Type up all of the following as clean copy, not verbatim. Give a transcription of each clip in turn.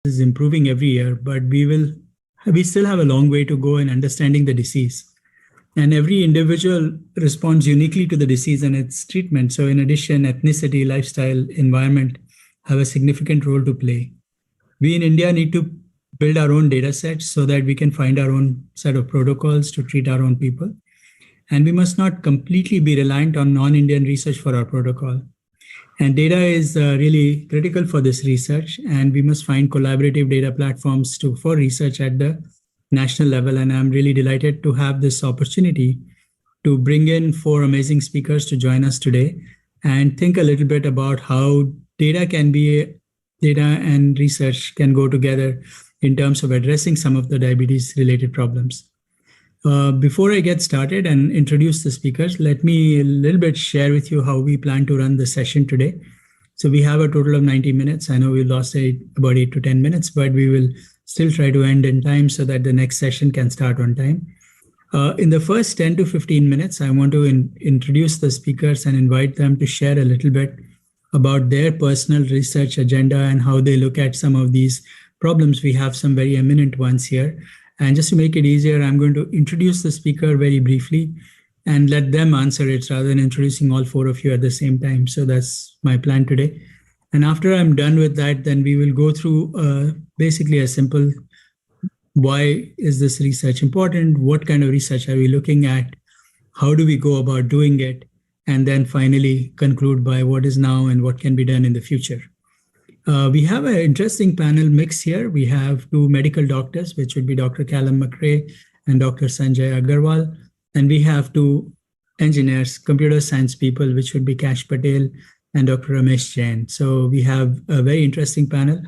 is improving every year, but we still have a long way to go in understanding the disease. And every individual responds uniquely to the disease and its treatment. So in addition, ethnicity, lifestyle, environment have a significant role to play. We in India need to build our own data sets so that we can find our own set of protocols to treat our own people. And we must not completely be reliant on non-Indian research for our protocol. And data is really critical for this research, and we must find collaborative data platforms for research at the national level. And I'm really delighted to have this opportunity to bring in 4 amazing speakers to join us today and think a little bit about how data and research can go together in terms of addressing some of the diabetes-related problems. Before I get started and introduce the speakers, let me a little bit share with you how we plan to run the session today. So we have a total of 90 minutes. I know we lost about 8 to 10 minutes, but we will still try to end in time so that the next session can start on time. In the first 10 to 15 minutes, I want to introduce the speakers and invite them to share a little bit about their personal research agenda and how they look at some of these problems. We have some very eminent ones here. And just to make it easier, I'm going to introduce the speaker very briefly and let them answer it rather than introducing all 4 of you at the same time. So that's my plan today. And after I'm done with that, then we will go through basically a simple, why is this research important? What kind of research are we looking at? How do we go about doing it? And then finally conclude by what is now and what can be done in the future. We have an interesting panel mix here. We have 2 medical doctors, which would be Dr. Calcum Macrae and Dr. Sanjay Agarwal. And we have 2 engineers, computer science people, which would be Kash Patel and Dr. Ramesh Jain. So we have a very interesting panel.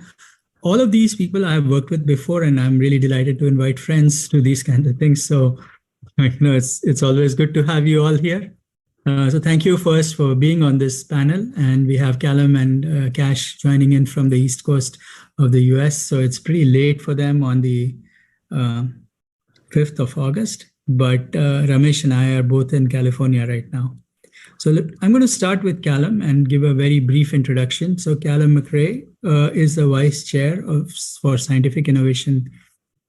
All of these people I have worked with before, and I'm really delighted to invite friends to these kinds of things. So it's always good to have you all here. So thank you first for being on this panel. And we have Calcum and Kash joining in from the East Coast of the US. So it's pretty late for them on the 5th of August. But Ramesh and I are both in California right now. So I'm going to start with Calcum and give a very brief introduction. So Calcum Macrae is the Vice Chair for Scientific Innovation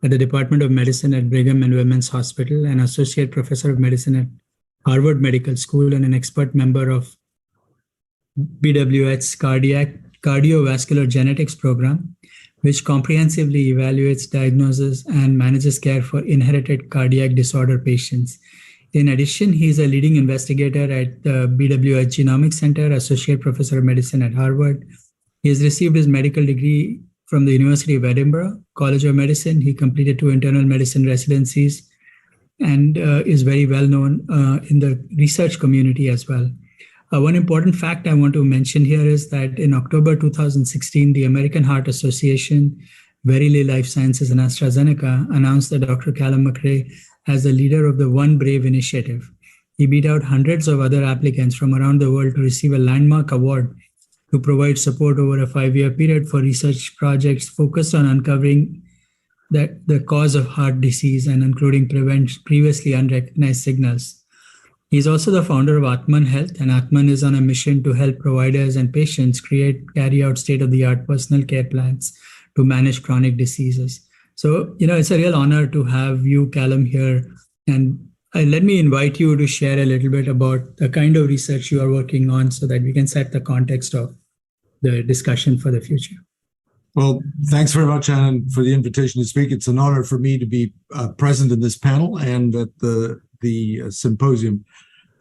at the Department of Medicine at Brigham and Women's Hospital, and Associate Professor of Medicine at Harvard Medical School, and an expert member of BWH's cardiovascular genetics program, which comprehensively evaluates, diagnoses, and manages care for inherited cardiac disorder patients. In addition, he is a leading investigator at the BWH Genomics Center, Associate Professor of Medicine at Harvard. He has received his medical degree from the University of Edinburgh College of Medicine. He completed 2 internal medicine residencies and is very well known in the research community as well. One important fact I want to mention here is that in October 2016, the American Heart Association, Verily Life Sciences, and AstraZeneca announced that Dr. Calcum Macrae as the leader of the One Brave initiative. He beat out hundreds of other applicants from around the world to receive a landmark award to provide support over a 5-year period for research projects focused on uncovering the cause of heart disease and including previously unrecognized signals. He's also the founder of Atman Health, and Atman is on a mission to help providers and patients carry out state-of-the-art personal care plans to manage chronic diseases. So, it's a real honor to have you, Calcum, here. And let me invite you to share a little bit about the kind of research you are working on so that we can set the context of the discussion for the future. Well, thanks very much, Anand, for the invitation to speak. It's an honor for me to be present in this panel and at the symposium.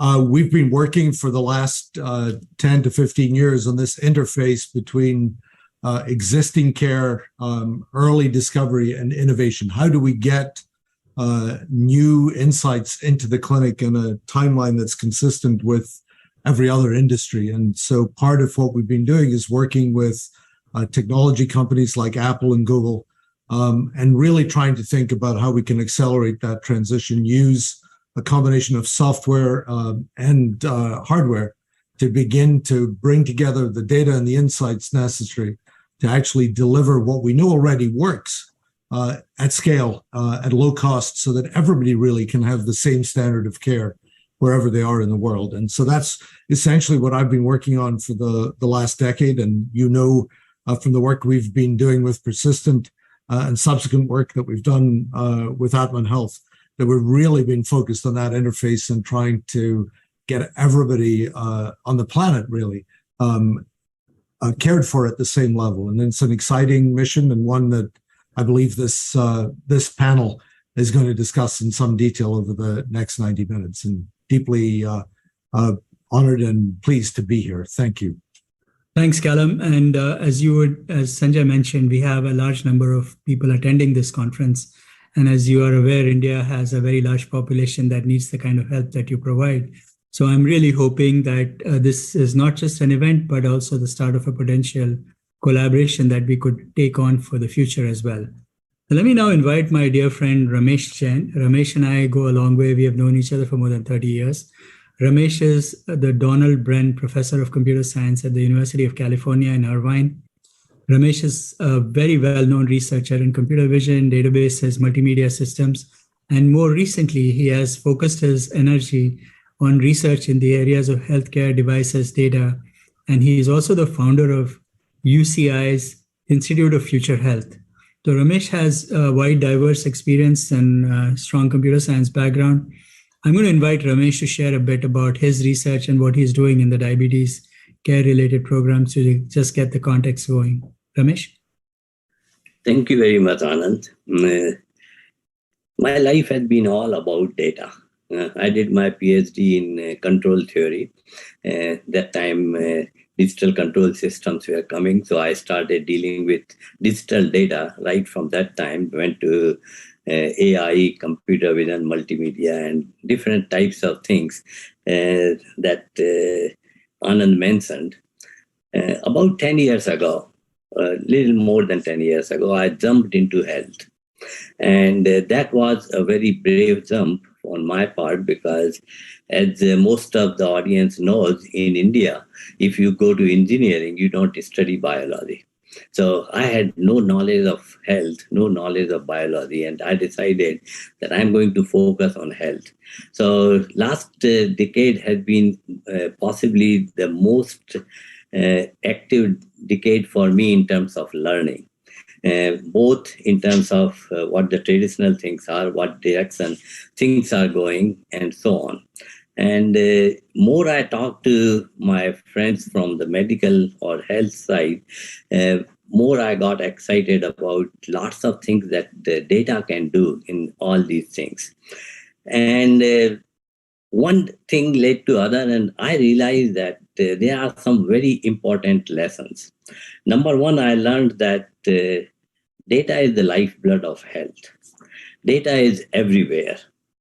We've been working for the last 10 to 15 years on this interface between existing care, early discovery, and innovation. How do we get new insights into the clinic in a timeline that's consistent with every other industry? And so part of what we've been doing is working with technology companies like Apple and Google, and really trying to think about how we can accelerate that transition, use a combination of software and hardware to begin to bring together the data and the insights necessary to actually deliver what we know already works at scale, at low cost, so that everybody really can have the same standard of care wherever they are in the world. And so that's essentially what I've been working on for the last decade. And from the work we've been doing with persistent and subsequent work that we've done with Atman Health, that we've really been focused on that interface and trying to get everybody on the planet really cared for at the same level. And it's an exciting mission, and one that I believe this panel is going to discuss in some detail over the next 90 minutes. And deeply honored and pleased to be here. Thank you. Thanks, Calum. And as Sanjay mentioned, we have a large number of people attending this conference. And as you are aware, India has a very large population that needs the kind of help that you provide. So I'm really hoping that this is not just an event, but also the start of a potential collaboration that we could take on for the future as well. So let me now invite my dear friend Ramesh Jain. Ramesh and I go a long way. We have known each other for more than 30 years. Ramesh is the Donald Bren Professor of Computer Science at the University of California in Irvine. Ramesh is a very well-known researcher in computer vision, databases, multimedia systems, and more recently, he has focused his energy on research in the areas of healthcare devices, data, and he is also the founder of UCI's Institute of Future Health. So Ramesh has a wide, diverse experience and strong computer science background. I'm going to invite Ramesh to share a bit about his research and what he's doing in the diabetes care-related programs to just get the context going. Ramesh? Thank you very much, Anand. My life has been all about data. I did my PhD in control theory. That time, digital control systems were coming, so I started dealing with digital data right from that time. Went to AI, computer vision, multimedia, and different types of things that Anand mentioned. About 10 years ago, a little more than 10 years ago, I jumped into health. And that was a very brave jump on my part, because as most of the audience knows, in India, if you go to engineering, you don't study biology. So I had no knowledge of health, no knowledge of biology, and I decided that I'm going to focus on health. So last decade has been possibly the most active decade for me in terms of learning. Both in terms of what the traditional things are, what direction things are going, and so on. And more I talk to my friends from the medical or health side, more I got excited about lots of things that the data can do in all these things. And one thing led to other, and I realized that there are some very important lessons. Number one, I learned that data is the lifeblood of health. Data is everywhere.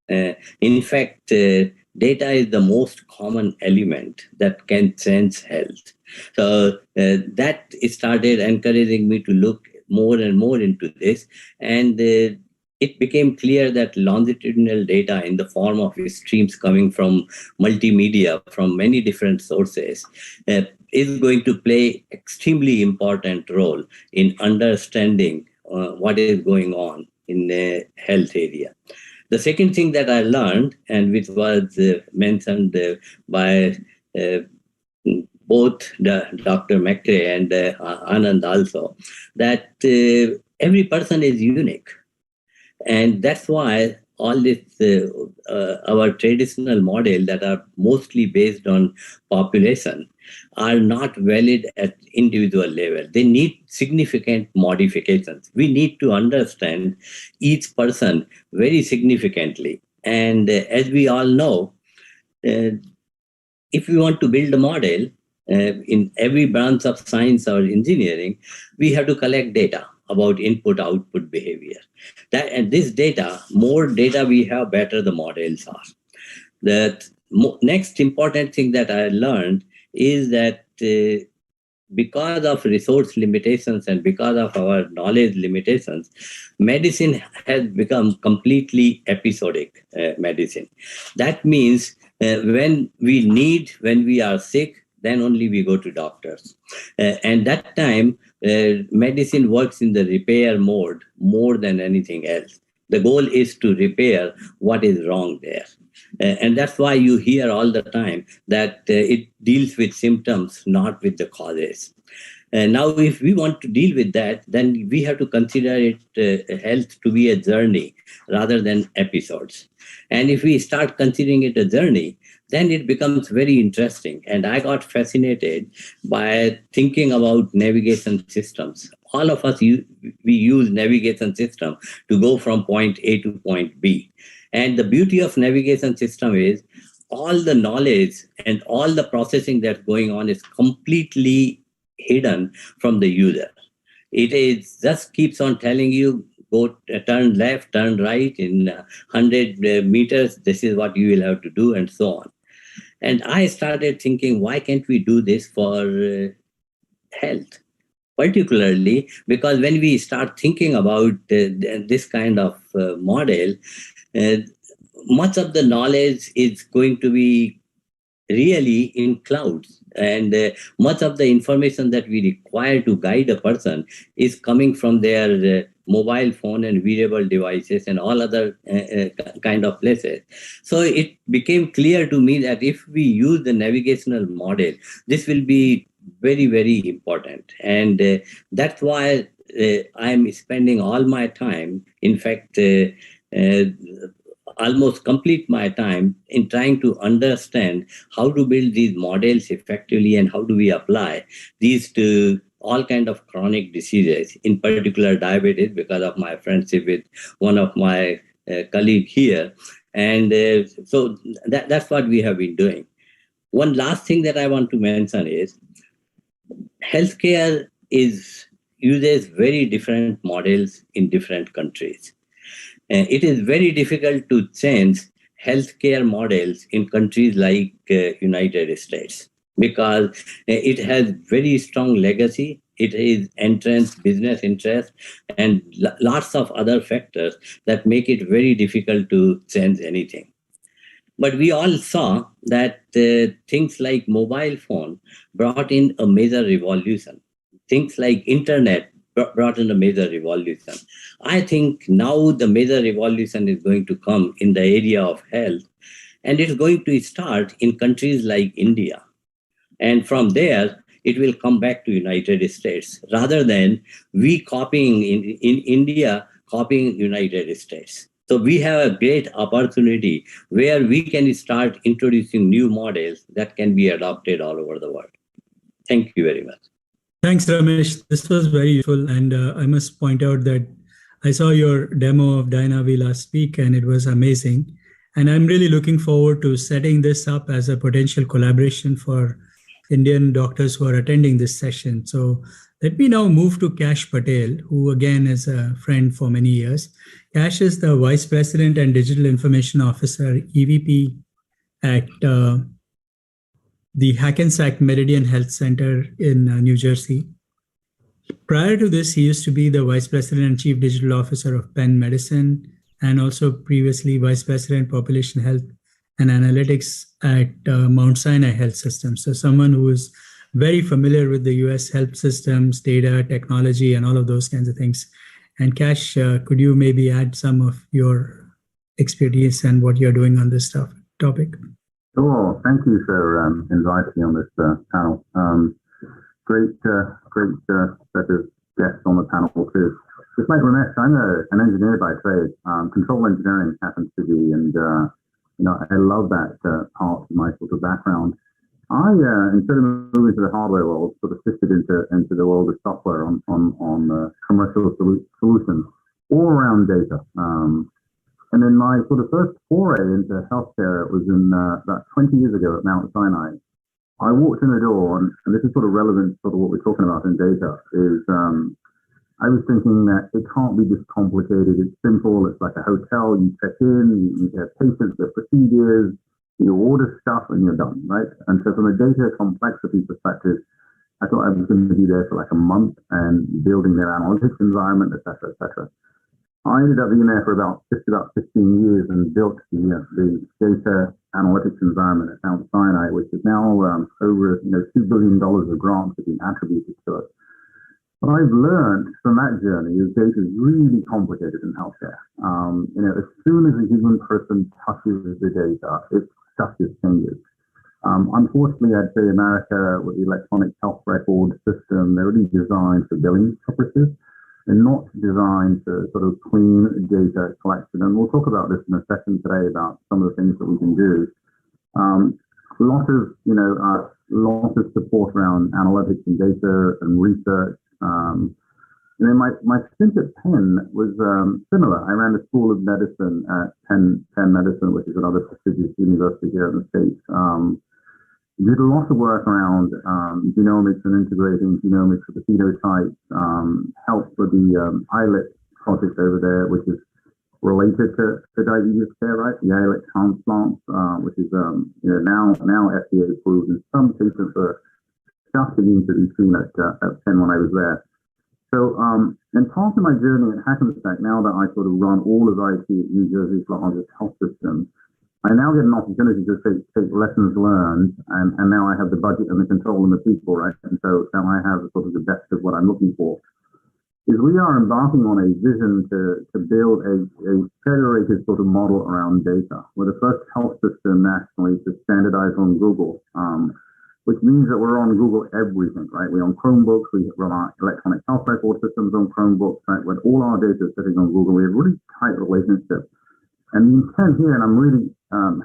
In fact, data is the most common element that can change health. So that started encouraging me to look more and more into this. And it became clear that longitudinal data in the form of streams coming from multimedia, from many different sources, is going to play extremely important role in understanding what is going on in the health area. The second thing that I learned, and which was mentioned by both Dr. Macrae and Anand also, that every person is unique. And that's why all this, our traditional model that are mostly based on population are not valid at individual level. They need significant modifications. We need to understand each person very significantly. And as we all know, if we want to build a model in every branch of science or engineering, we have to collect data about input-output behavior. And this data, more data we have, better the models are. The next important thing that I learned is that because of resource limitations and because of our knowledge limitations, medicine has become completely episodic medicine. That means when we are sick, then only we go to doctors. And that time, medicine works in the repair mode more than anything else. The goal is to repair what is wrong there. And that's why you hear all the time that it deals with symptoms, not with the causes. Now, if we want to deal with that, then we have to consider it health to be a journey rather than episodes. And if we start considering it a journey, then it becomes very interesting. And I got fascinated by thinking about navigation systems. All of us, we use navigation system to go from point A to point B. And the beauty of navigation system is all the knowledge and all the processing that's going on is completely hidden from the user. It is just keeps on telling you, go turn left, turn right in 100 meters. This is what you will have to do, and so on. And I started thinking, why can't we do this for health? Particularly because when we start thinking about this kind of model, uh, much of the knowledge is going to be really in clouds, and much of the information that we require to guide a person is coming from their mobile phone and wearable devices and all other kind of places. So it became clear to me that if we use the navigational model, this will be very, very important. And that's why I'm spending all my time, in fact, uh, almost complete my time in trying to understand how to build these models effectively and how do we apply these to all kind of chronic diseases, in particular diabetes, because of my friendship with one of my colleague here. And so that's what we have been doing. One last thing that I want to mention is healthcare uses very different models in different countries. It is very difficult to change healthcare models in countries like United States because it has very strong legacy. It is entrance, business interest, and lots of other factors that make it very difficult to change anything. But we all saw that things like mobile phone brought in a major revolution. Things like internet brought in a major revolution. I think now the major revolution is going to come in the area of health, and it's going to start in countries like India. And from there, it will come back to United States rather than we copying in India, copying United States. So we have a great opportunity where we can start introducing new models that can be adopted all over the world. Thank you very much. Thanks, Ramesh. This was very useful. And I must point out that I saw your demo of Dynavi last week and it was amazing. And I'm really looking forward to setting this up as a potential collaboration for Indian doctors who are attending this session. So let me now move to Kash Patel, who again is a friend for many years. Kash is the Vice President and Digital Information Officer, EVP at the Hackensack Meridian Health Center in New Jersey. Prior to this, he used to be the Vice President and Chief Digital Officer of Penn Medicine, and also previously Vice President Population Health and Analytics at Mount Sinai Health System. So someone who is very familiar with the US health systems, data, technology, and all of those kinds of things. And Kash, could you maybe add some of your expertise and what you're doing on this topic? Sure. Thank you for inviting me on this panel. Great set of guests on the panel too. Just like Ramesh, I'm an engineer by trade. Control engineering happens to be, and I love that part of my sort of background. I instead of moving to the hardware world, sort of shifted into the world of software on commercial solutions all around data. And then my sort of first foray into healthcare was in about 20 years ago at Mount Sinai. I walked in the door, and this is sort of relevant to sort of what we're talking about in data, is I was thinking that it can't be this complicated. It's simple. It's like a hotel. You check in, you have patients, their procedures, you order stuff, and you're done, right? And so from a data complexity perspective, I thought I was going to be there for like a month and building their analytics environment, et cetera, et cetera. I ended up being there for about 15 years and built the data analytics environment at Mount Sinai, which is now over $2 billion of grants have been attributed to it. What I've learned from that journey is data is really complicated in healthcare. As soon as a human person touches the data, stuff just changes. Unfortunately, I'd say America, with the electronic health record system, they're really designed for billing purposes. They're not designed to sort of clean data collection. And we'll talk about this in a second today about some of the things that we can do. Lot of support around analytics and data and research. And then my stint at Penn was similar. I ran the School of Medicine at Penn Medicine, which is another prestigious university here in the States. Did a lot of work around genomics and integrating genomics with the phenotypes, helped with the ILEC project over there, which is related to diabetes care, right? The ILEC transplant, which is now FDA approved, and some patients are just beginning to be seen at Penn when I was there. So, and part of my journey at Hackensack, now that I sort of run all of IT at New Jersey's largest health system, I now get an opportunity to take lessons learned, and now I have the budget and the control and the people, right? And so now I have sort of the depth of what I'm looking for. Is we are embarking on a vision to build a federated sort of model around data. We're the first health system nationally to standardize on Google, which means that we're on Google everything, right? We're on Chromebooks, we run our electronic health record systems on Chromebooks, right? When all our data is sitting on Google, we have really tight relationships. And the intent here, and I'm really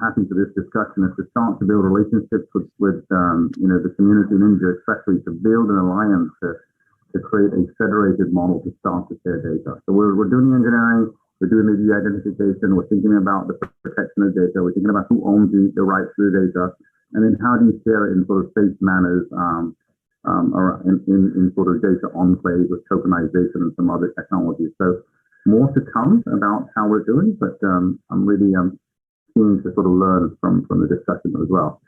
happy for this discussion, is to start to build relationships with the community in India, especially to build an alliance to create a federated model to start to share data. So we're doing the engineering, we're doing the de-identification, we're thinking about the protection of data, we're thinking about who owns the rights to the data, and then how do you share it in sort of safe manners or in sort of data enclaves with tokenization and some other technologies. So more to come about how we're doing, but I'm really keen to sort of learn from the discussion as well.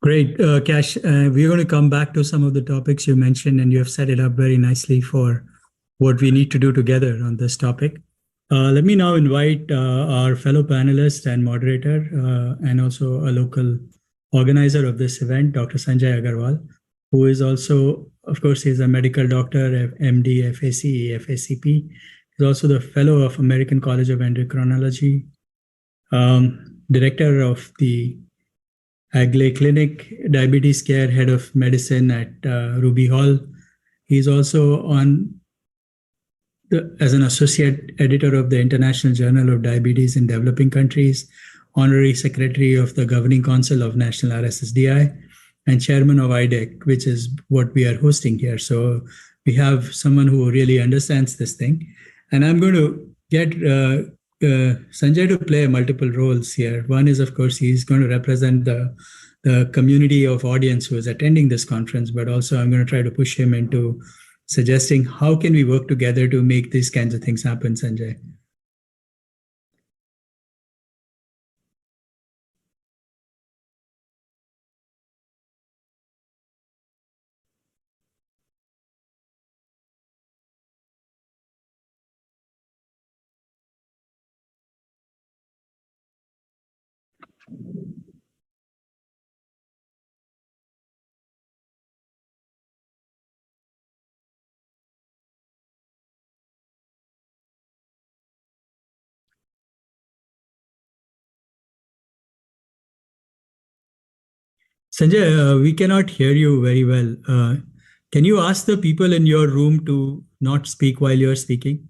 Great, Kash. We're going to come back to some of the topics you mentioned, and you have set it up very nicely for what we need to do together on this topic. Let me now invite our fellow panelist and moderator, and also a local organizer of this event, Dr. Sanjay Agarwal, who is also, of course, he's a medical doctor, MD, FACE, FACP. He's also the fellow of American College of Endocrinology, director of the Hagley Clinic, diabetes care, head of medicine at Ruby Hall. He's also as an associate editor of the International Journal of Diabetes in Developing Countries, honorary secretary of the Governing Council of National RSSDI, and chairman of IDEC, which is what we are hosting here. So we have someone who really understands this thing. And I'm going to get Sanjay to play multiple roles here. One is, of course, he's going to represent the community of audience who is attending this conference, but also I'm going to try to push him into suggesting how can we work together to make these kinds of things happen, Sanjay. Sanjay, we cannot hear you very well. Can you ask the people in your room to not speak while you're speaking?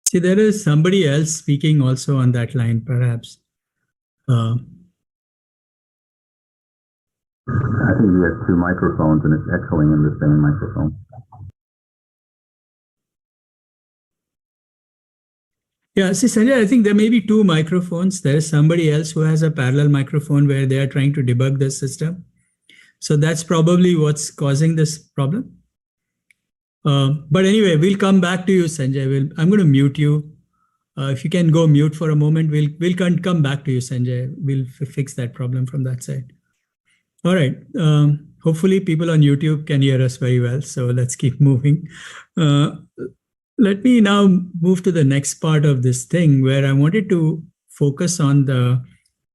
See, there is somebody else speaking also on that line, perhaps. I think he has two microphones and it's echoing in the same microphone. Yeah, see, Sanjay, I think there may be two microphones. There is somebody else who has a parallel microphone where they are trying to debug the system. So that's probably what's causing this problem. But anyway, we'll come back to you, Sanjay. I'm going to mute you. If you can go mute for a moment, we'll come back to you, Sanjay. We'll fix that problem from that side. All right. Hopefully people on YouTube can hear us very well. So let's keep moving. Let me now move to the next part of this thing where I wanted to focus on the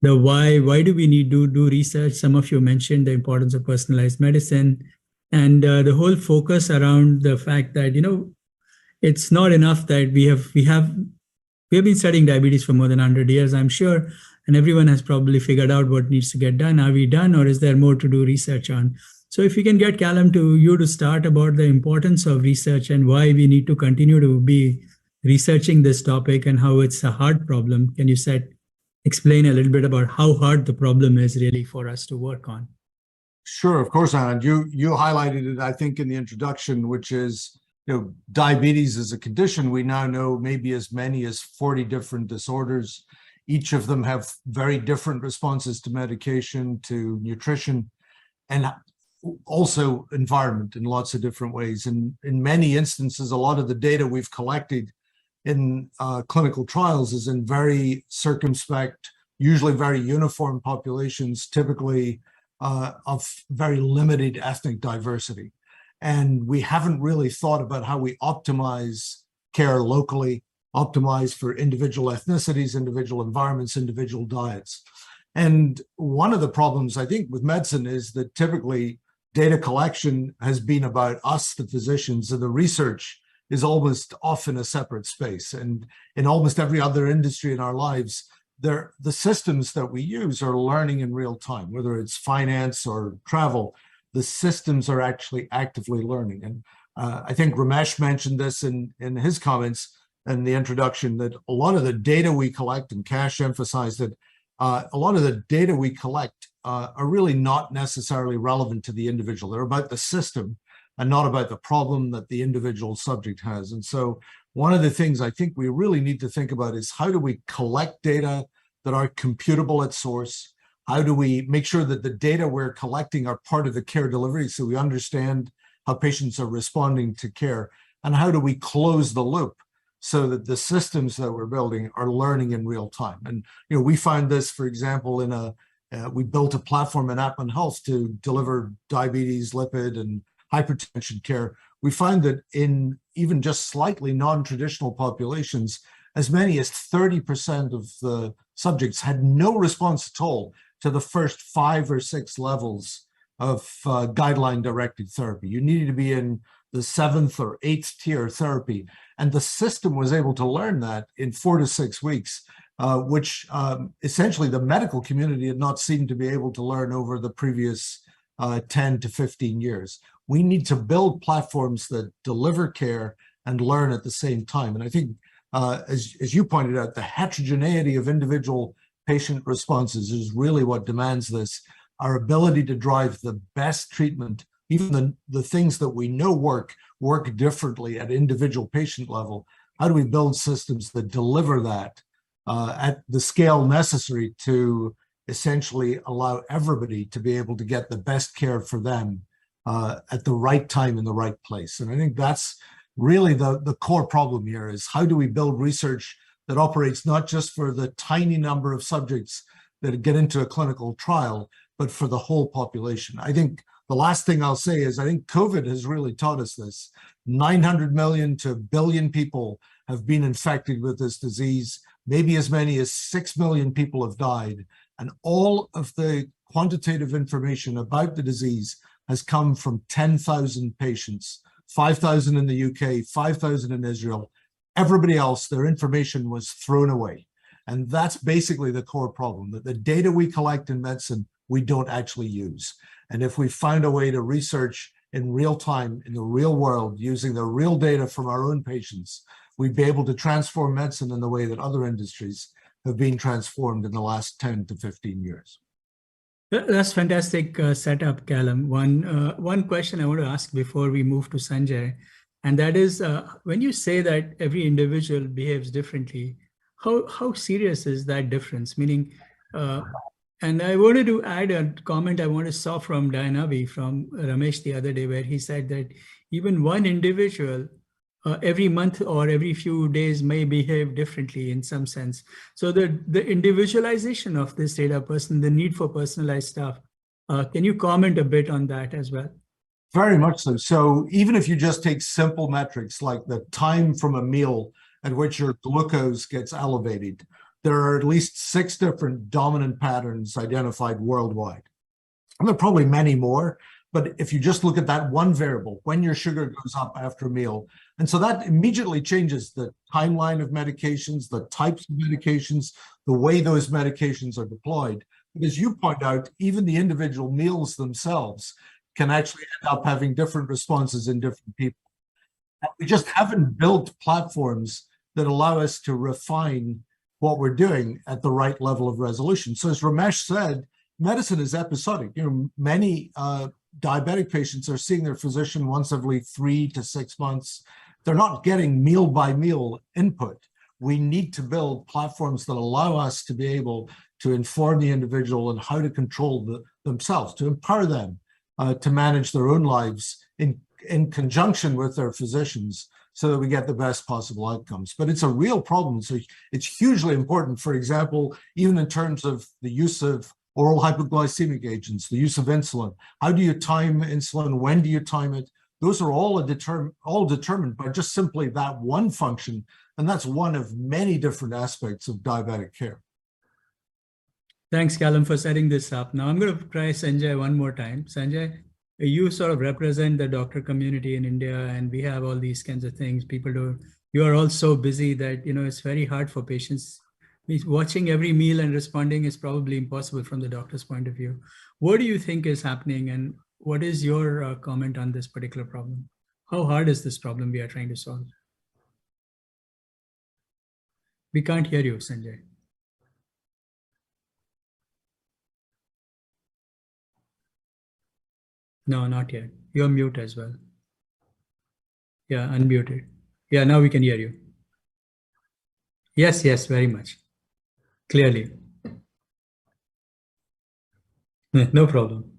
the why do we need to do research? Some of you mentioned the importance of personalized medicine, and the whole focus around the fact that, it's not enough that we have been studying diabetes for more than 100 years, I'm sure, and everyone has probably figured out what needs to get done. Are we done, or is there more to do research on? So if we can get Calcum to start about the importance of research and why we need to continue to be researching this topic and how it's a hard problem. Can you explain a little bit about how hard the problem is really for us to work on? Sure, of course, Anand. You highlighted it, I think, in the introduction, which is, diabetes is a condition. We now know maybe as many as 40 different disorders. Each of them have very different responses to medication, to nutrition, and also environment in lots of different ways. And in many instances, a lot of the data we've collected in clinical trials is in very circumspect, usually very uniform populations, typically of very limited ethnic diversity. And we haven't really thought about how we optimize care locally, optimize for individual ethnicities, individual environments, individual diets. And one of the problems, I think, with medicine is that typically data collection has been about us, the physicians, and the research is almost off in a separate space. And in almost every other industry in our lives, the systems that we use are learning in real time, whether it's finance or travel. The systems are actually actively learning. And I think Ramesh mentioned this in his comments in the introduction, that a lot of the data we collect, and Kash emphasized that a lot of the data we collect are really not necessarily relevant to the individual. They're about the system and not about the problem that the individual subject has. And so one of the things I think we really need to think about is, how do we collect data that are computable at source? How do we make sure that the data we're collecting are part of the care delivery, so we understand how patients are responding to care? And how do we close the loop so that the systems that we're building are learning in real time? And we find this, for example, we built a platform in Appen Health to deliver diabetes, lipid, and hypertension care. We find that in even just slightly non-traditional populations, as many as 30% of the subjects had no response at all to the first 5 or 6 levels of guideline-directed therapy. You needed to be in the 7th or 8th tier therapy. And the system was able to learn that in 4 to 6 weeks, which essentially the medical community had not seemed to be able to learn over the previous 10 to 15 years. We need to build platforms that deliver care and learn at the same time. And I think, as you pointed out, the heterogeneity of individual patient responses is really what demands this. Our ability to drive the best treatment, even the things that we know work differently at individual patient level. How do we build systems that deliver that at the scale necessary to essentially allow everybody to be able to get the best care for them at the right time in the right place? And I think that's really the core problem here, is how do we build research that operates not just for the tiny number of subjects that get into a clinical trial, but for the whole population. I think the last thing I'll say is, I think COVID has really taught us this. 900 million to 1 billion people have been infected with this disease. Maybe as many as 6 million people have died. And all of the quantitative information about the disease has come from 10,000 patients, 5,000 in the UK, 5,000 in Israel. Everybody else, their information was thrown away. And that's basically the core problem, that the data we collect in medicine, we don't actually use. And if we find a way to research in real time, in the real world, using the real data from our own patients, we'd be able to transform medicine in the way that other industries have been transformed in the last 10 to 15 years. That's fantastic setup, Calcum. One question I want to ask before we move to Sanjay, and that is, when you say that every individual behaves differently, how serious is that difference? Meaning, and I wanted to add a comment I saw from Dianavi, from Ramesh the other day, where he said that even one individual every month or every few days may behave differently in some sense. So the individualization of this data person, the need for personalized stuff, can you comment a bit on that as well? Very much so. So even if you just take simple metrics like the time from a meal at which your glucose gets elevated, there are at least 6 different dominant patterns identified worldwide. And there are probably many more, but if you just look at that one variable, when your sugar goes up after a meal, and so that immediately changes the timeline of medications, the types of medications, the way those medications are deployed. But as you point out, even the individual meals themselves can actually end up having different responses in different people. And we just haven't built platforms that allow us to refine what we're doing at the right level of resolution. So as Ramesh said, medicine is episodic. Many diabetic patients are seeing their physician once every 3 to 6 months. They're not getting meal by meal input. We need to build platforms that allow us to be able to inform the individual and how to control themselves, to empower them to manage their own lives in conjunction with their physicians, so that we get the best possible outcomes. But it's a real problem. So it's hugely important, for example, even in terms of the use of oral hypoglycemic agents, the use of insulin. How do you time insulin? When do you time it? Those are all determined by just simply that one function. And that's one of many different aspects of diabetic care. Thanks, Calum, for setting this up. Now I'm going to try Sanjay one more time. Sanjay, you sort of represent the doctor community in India, and we have all these kinds of things. You are all so busy that, it's very hard for patients. Watching every meal and responding is probably impossible from the doctor's point of view. What do you think is happening, and what is your comment on this particular problem? How hard is this problem we are trying to solve? We can't hear you, Sanjay. No, not yet. You're mute as well. Yeah, unmuted. Yeah, now we can hear you. Yes, very much. Clearly. No problem.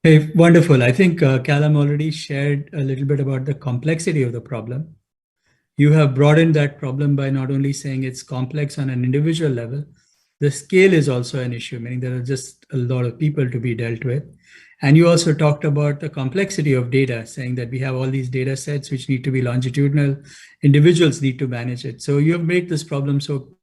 Hey, wonderful. I think Calum already shared a little bit about the complexity of the problem. You have broadened that problem by not only saying it's complex on an individual level, the scale is also an issue, meaning there are just a lot of people to be dealt with. And you also talked about the complexity of data, saying that we have all these data sets which need to be longitudinal, individuals need to manage it. So you have made this problem so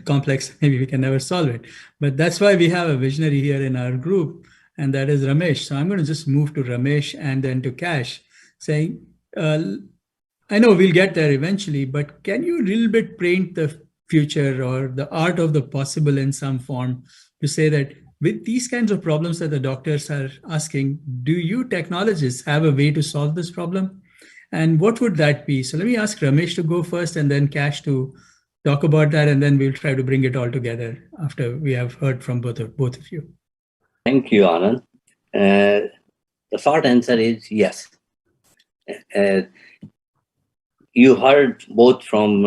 complex, maybe we can never solve it. But that's why we have a visionary here in our group, and that is Ramesh. So I'm going to just move to Ramesh and then to Kash, saying, I know we'll get there eventually, but can you a little bit paint the future or the art of the possible in some form to say that with these kinds of problems that the doctors are asking, do you technologists have a way to solve this problem? And what would that be? So let me ask Ramesh to go first and then Kash to talk about that, and then we'll try to bring it all together after we have heard from both of you. Thank you, Anand. The short answer is yes. You heard both from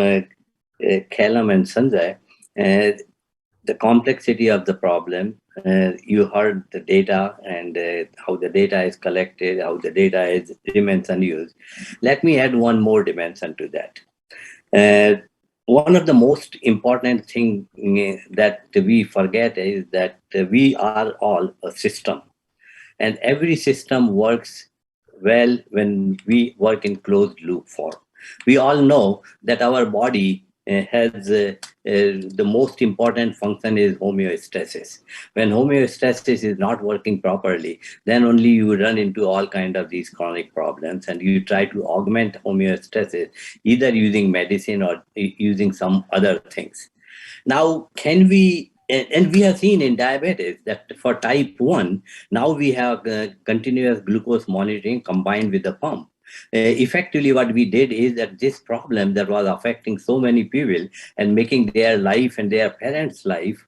Calcum and Sanjay the complexity of the problem. You heard the data and how the data is collected, how the data is remains unused. Let me add one more dimension to that. One of the most important things that we forget is that we are all a system, and every system works well when we work in closed loop form. We all know that our body has the most important function is homeostasis. When homeostasis is not working properly, then only you run into all kind of these chronic problems, and you try to augment homeostasis either using medicine or using some other things. Now, can we, and we have seen in diabetes that for type 1, now we have continuous glucose monitoring combined with the pump. Effectively, what we did is that this problem that was affecting so many people and making their life and their parents' life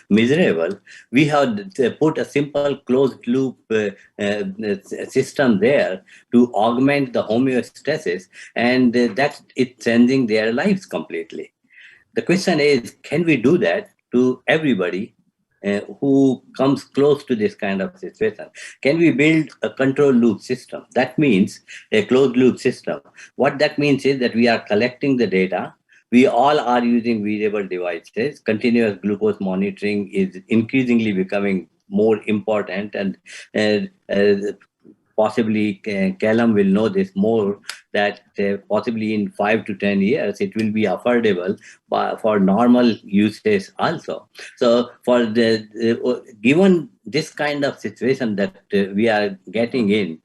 miserable, we have put a simple closed loop system there to augment the homeostasis, and that it's changing their lives completely. The question is, can we do that to everybody who comes close to this kind of situation? Can we build a control loop system? That means a closed loop system. What that means is that we are collecting the data. We all are using wearable devices. Continuous glucose monitoring is increasingly becoming more important, and possibly Calcum will know this more, that possibly in 5 to 10 years, it will be affordable for normal usage also. So for given this kind of situation that we are getting in,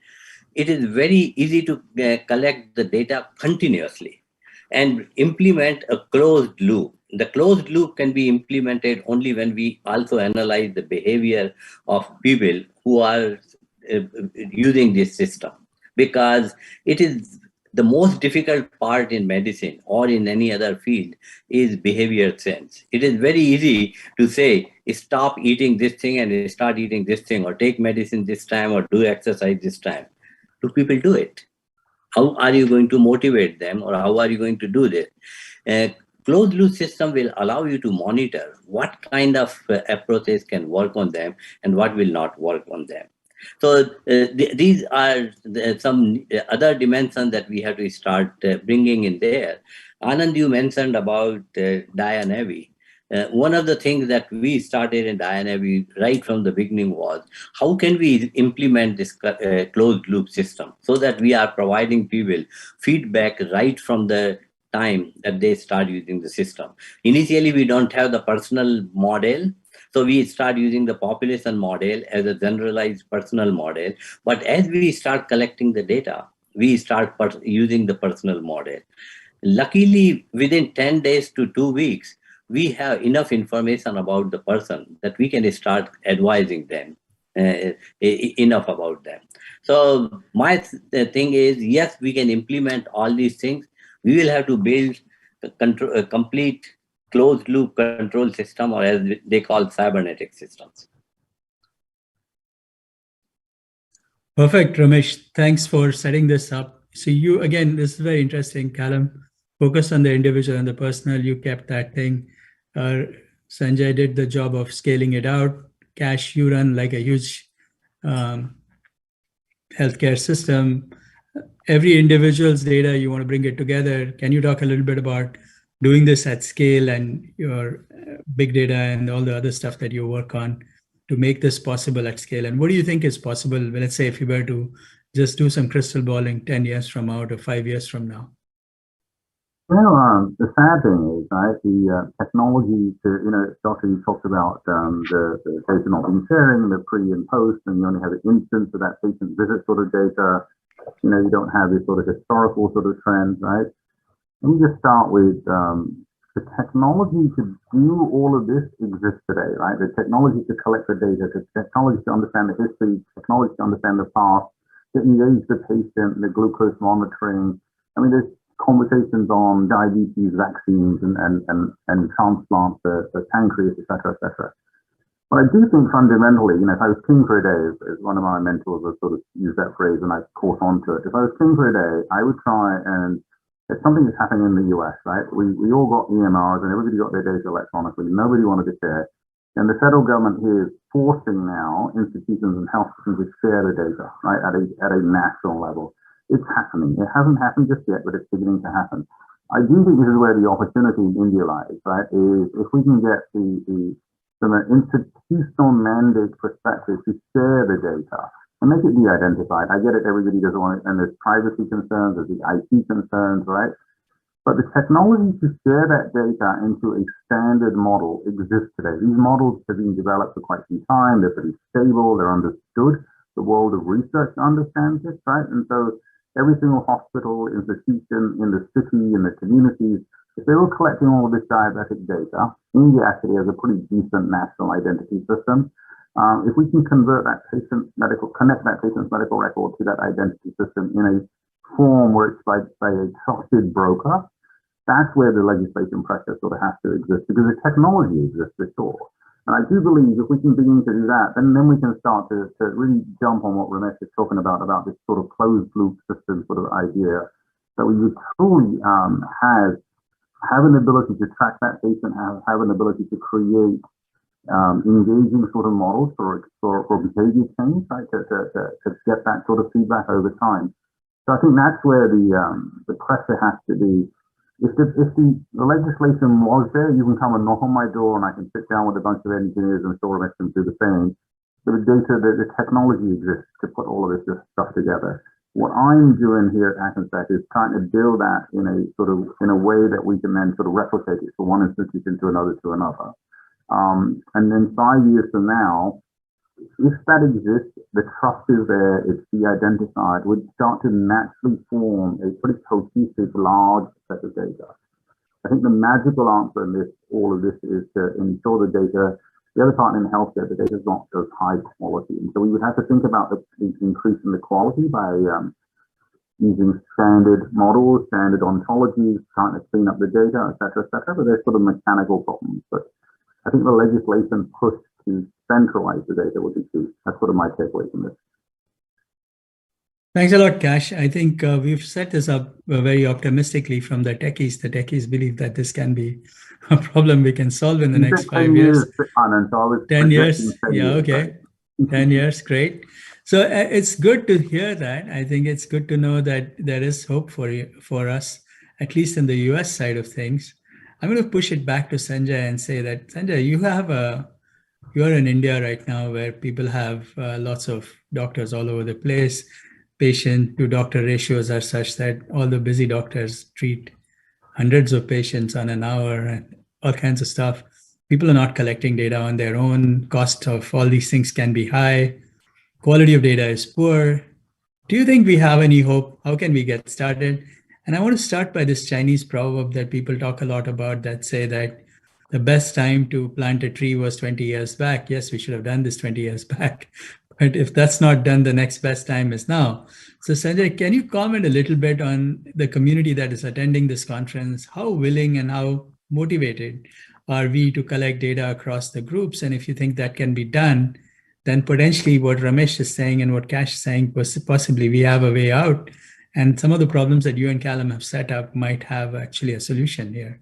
it is very easy to collect the data continuously and implement a closed loop. The closed loop can be implemented only when we also analyze the behavior of people who are using this system, because it is the most difficult part in medicine or in any other field is behavior change. It is very easy to say, stop eating this thing and start eating this thing, or take medicine this time, or do exercise this time. Do people do it? How are you going to motivate them, or how are you going to do this? Closed loop system will allow you to monitor what kind of approaches can work on them and what will not work on them. So these are some other dimensions that we have to start bringing in there. Anand, you mentioned about DIA-NAVI. One of the things that we started in DIA-NAVI right from the beginning was, how can we implement this closed loop system so that we are providing people feedback right from the time that they start using the system. Initially, we don't have the personal model, so we start using the population model as a generalized personal model. But as we start collecting the data, we start using the personal model. Luckily, within 10 days to 2 weeks, we have enough information about the person that we can start advising them enough about them. So my thing is, yes, we can implement all these things. We will have to build a complete closed loop control system, or as they call cybernetic systems. Perfect, Ramesh. Thanks for setting this up. So you, again, this is very interesting. Calcum, focus on the individual and the personal. You kept that thing. Sanjay did the job of scaling it out. Kash, you run like a huge healthcare system, every individual's data, you want to bring it together. Can you talk a little bit about doing this at scale and your big data and all the other stuff that you work on to make this possible at scale? And what do you think is possible? Let's say if you were to just do some crystal balling 10 years from now to 5 years from now. Well, the sad thing is, right, the technology to, Doctor, you talked about the data not being sharing, the pre and post, and you only have an instance of that patient visit sort of data. You don't have this sort of historical sort of trends, right? Let me just start with the technology to do all of this exists today, right? The technology to collect the data, the technology to understand the history, technology to understand the past, to engage the patient, the glucose monitoring. I mean, there's conversations on diabetes, vaccines, and transplants, the pancreas, et cetera, et cetera. But I do think fundamentally, if I was king for a day, as one of my mentors has sort of used that phrase and I caught on to it, if I was king for a day, I would try and, it's something that's happening in the US, right? We all got EMRs and everybody got their data electronically. Nobody wanted to share. And the federal government here is forcing now institutions and health systems to share the data, right, at a national level. It's happening. It hasn't happened just yet, but it's beginning to happen. I do think this is where the opportunity in India lies, right? Is if we can get from an institutional mandate perspective to share the data and make it be identified. I get it, everybody doesn't want it, and there's privacy concerns, there's the IT concerns, right? But the technology to share that data into a standard model exists today. These models have been developed for quite some time. They're pretty stable. They're understood. The world of research understands this, right? And so every single hospital, institution in the city, in the communities, if they were collecting all of this diabetic data, India actually has a pretty decent national identity system. If we can connect that patient's medical record to that identity system in a form where it's by a trusted broker, that's where the legislation pressure sort of has to exist, because the technology exists for sure. And I do believe if we can begin to do that, then we can start to really jump on what Ramesh is talking about this sort of closed loop system sort of idea, that we would truly have an ability to track that patient, have an ability to create engaging sort of models for behavior change, right, to get that sort of feedback over time. So I think that's where the pressure has to be. If the legislation was there, you can come and knock on my door and I can sit down with a bunch of engineers and sort of do the same. But the technology exists to put all of this stuff together. What I'm doing here at Hackensack is trying to build that in a way that we can then sort of replicate it from one institution to another. And then 5 years from now, if that exists, the trust is there, it's de-identified, would start to naturally form a pretty cohesive, large set of data. I think the magical answer in all of this is to ensure the data. The other part in healthcare, the data is not of high quality. And so we would have to think about increasing the quality by using standard models, standard ontologies, trying to clean up the data, et cetera, et cetera. But there's sort of mechanical problems. But I think the legislation push to centralize the data would be key. That's sort of my takeaway from this. Thanks a lot, Kash. I think we've set this up very optimistically from the techies. The techies believe that this can be a problem we can solve in the next 5 years. 10 years. Yeah, okay. 10 years, great. So it's good to hear that. I think it's good to know that there is hope for us, at least in the US side of things. I'm going to push it back to Sanjay and say that, Sanjay, you're in India right now where people have lots of doctors all over the place. Patient to doctor ratios are such that all the busy doctors treat hundreds of patients on an hour and all kinds of stuff. People are not collecting data on their own. Cost of all these things can be high. Quality of data is poor. Do you think we have any hope? How can we get started? And I want to start by this Chinese proverb that people talk a lot about that say that the best time to plant a tree was 20 years back. Yes, we should have done this 20 years back. But if that's not done, the next best time is now. So Sanjay, can you comment a little bit on the community that is attending this conference? How willing and how motivated are we to collect data across the groups? And if you think that can be done, then potentially what Ramesh is saying and what Kash is saying, possibly we have a way out. And some of the problems that you and Calcum have set up might have actually a solution here.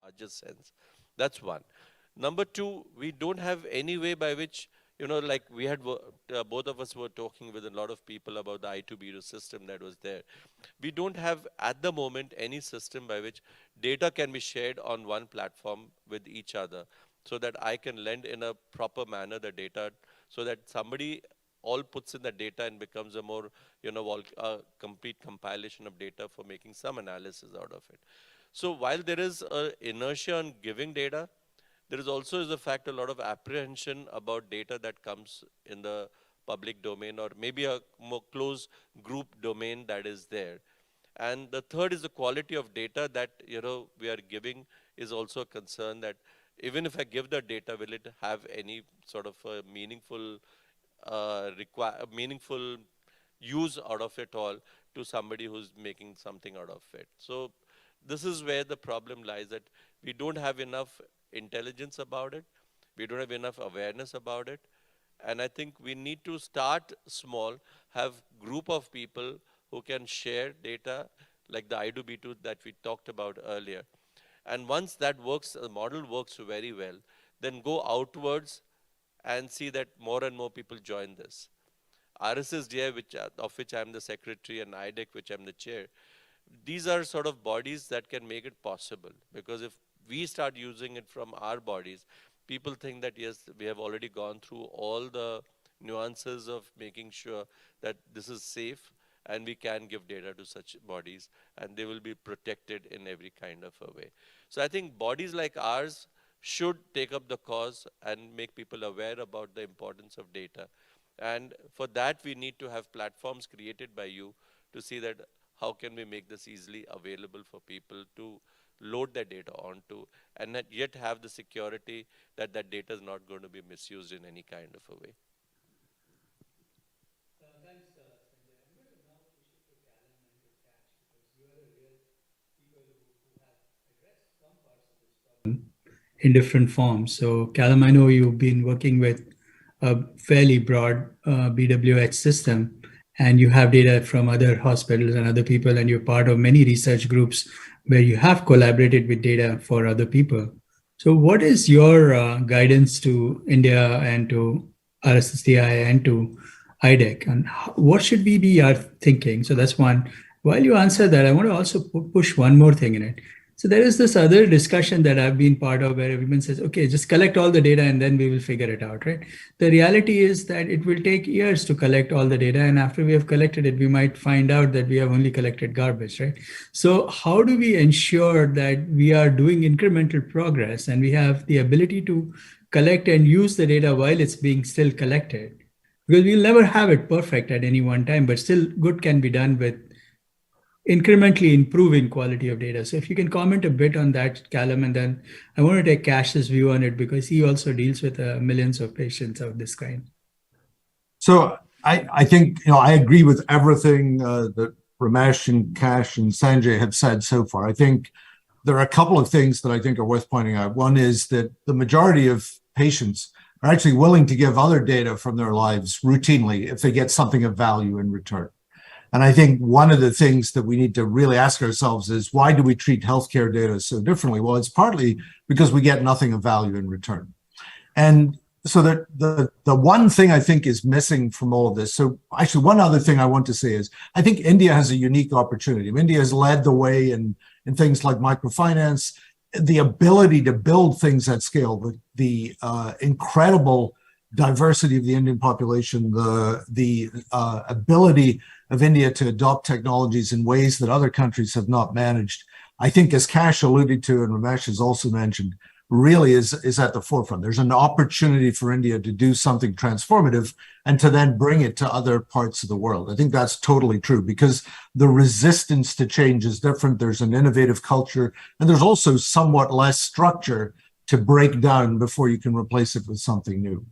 larger sense. That's one. Number two, we don't have any way by which, like we had, both of us were talking with a lot of people about the I2B2 system that was there. We don't have at the moment any system by which data can be shared on one platform with each other so that I can lend in a proper manner the data so that somebody all puts in the data and becomes a more, complete compilation of data for making some analysis out of it. So while there is a inertia on giving data, there is also the fact a lot of apprehension about data that comes in the public domain or maybe a more close group domain that is there. And the third is the quality of data that we are giving is also a concern that even if I give the data, will it have any sort of a meaningful meaningful use out of it all to somebody who's making something out of it. So this is where the problem lies, that we don't have enough intelligence about it. We don't have enough awareness about it. And I think we need to start small, have group of people who can share data like the I2B2 that we talked about earlier. And once that works, the model works very well, then go outwards and see that more and more people join this. RSSDI, of which I'm the secretary, and IDEC, which I'm the chair, these are sort of bodies that can make it possible. Because if we start using it from our bodies, people think that, yes, we have already gone through all the nuances of making sure that this is safe and we can give data to such bodies and they will be protected in every kind of a way. So I think bodies like ours should take up the cause and make people aware about the importance of data. And for that, we need to have platforms created by you to see that how can we make this easily available for people to load their data onto and yet have the security that that data is not going to be misused in any kind of a way. Thanks, Sanjay. I'm going to now push it to Calum and to Kash because you are the real people who have addressed some parts of this problem in different forms. So Calum, I know you've been working with a fairly broad BWH system, and you have data from other hospitals and other people, and you're part of many research groups where you have collaborated with data for other people. So what is your guidance to India and to RSSDI and to IDEC, and what should we be thinking? So that's one. While you answer that, I want to also push one more thing in it. So there is this other discussion that I've been part of where everyone says, okay, just collect all the data and then we will figure it out, right? The reality is that it will take years to collect all the data. And after we have collected it, we might find out that we have only collected garbage, right? So how do we ensure that we are doing incremental progress and we have the ability to collect and use the data while it's being still collected? Because we'll never have it perfect at any one time, but still good can be done with incrementally improving quality of data. So if you can comment a bit on that, Calum, and then I want to take Kash's view on it because he also deals with millions of patients of this kind. So I think, I agree with everything that Ramesh and Kash and Sanjay have said so far. I think there are a couple of things that I think are worth pointing out. One is that the majority of patients are actually willing to give other data from their lives routinely if they get something of value in return. And I think one of the things that we need to really ask ourselves is, why do we treat healthcare data so differently? Well, it's partly because we get nothing of value in return. And so the one thing I think is missing from all of this, so actually one other thing I want to say is, I think India has a unique opportunity. India has led the way in things like microfinance, the ability to build things at scale, the incredible diversity of the Indian population, the ability of India to adopt technologies in ways that other countries have not managed, I think, as Kash alluded to and Ramesh has also mentioned, really is at the forefront. There's an opportunity for India to do something transformative and to then bring it to other parts of the world. I think that's totally true because the resistance to change is different. There's an innovative culture, and there's also somewhat less structure to break down before you can replace it with something new.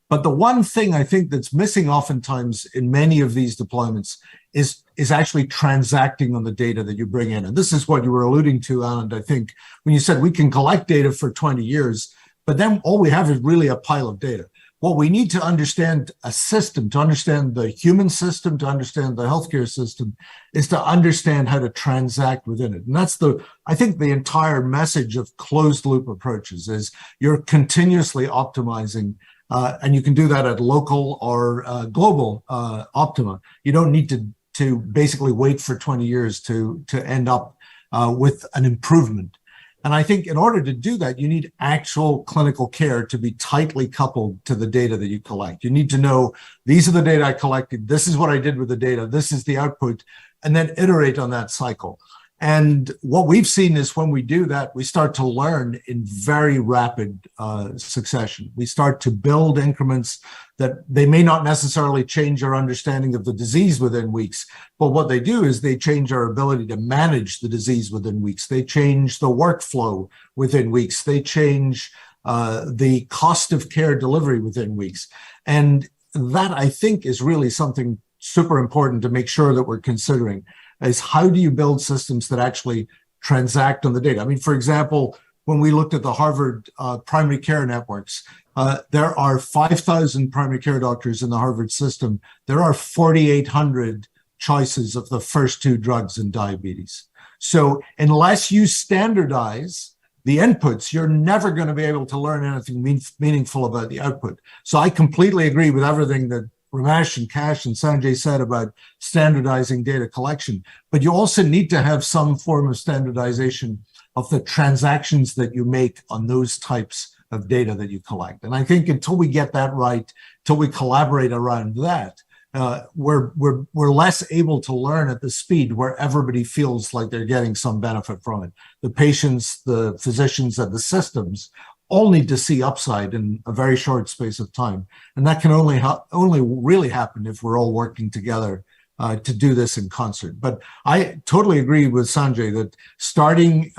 But the one thing I think that's missing oftentimes in many of these deployments is actually transacting on the data that you bring in. And this is what you were alluding to, Anand, I think, when you said we can collect data for 20 years, but then all we have is really a pile of data. what we need to understand a system, to understand the human system, to understand the healthcare system, is to understand how to transact within it. And that's I think the entire message of closed loop approaches is you're continuously optimizing, and you can do that at local or global optima. You don't need to basically wait for 20 years to end up with an improvement. And I think in order to do that, you need actual clinical care to be tightly coupled to the data that you collect. You need to know, these are the data I collected, this is what I did with the data, this is the output, and then iterate on that cycle. And what we've seen is when we do that, we start to learn in very rapid succession. We start to build increments that they may not necessarily change our understanding of the disease within weeks, but what they do is they change our ability to manage the disease within weeks. They change the workflow within weeks. They change the cost of care delivery within weeks. And that, I think, is really something super important to make sure that we're considering, is how do you build systems that actually transact on the data? I mean, for example, when we looked at the Harvard primary care networks, there are 5,000 primary care doctors in the Harvard system. There are 4,800 choices of the first 2 drugs in diabetes. So unless you standardize the inputs, you're never going to be able to learn anything meaningful about the output. So I completely agree with everything that Ramesh and Kash and Sanjay said about standardizing data collection, but you also need to have some form of standardization of the transactions that you make on those types of data that you collect. And I think until we get that right, till we collaborate around that, we're less able to learn at the speed where everybody feels like they're getting some benefit from it. The patients, the physicians, and the systems all need to see upside in a very short space of time. And that can only really happen if we're all working together to do this in concert. But I totally agree with Sanjay that starting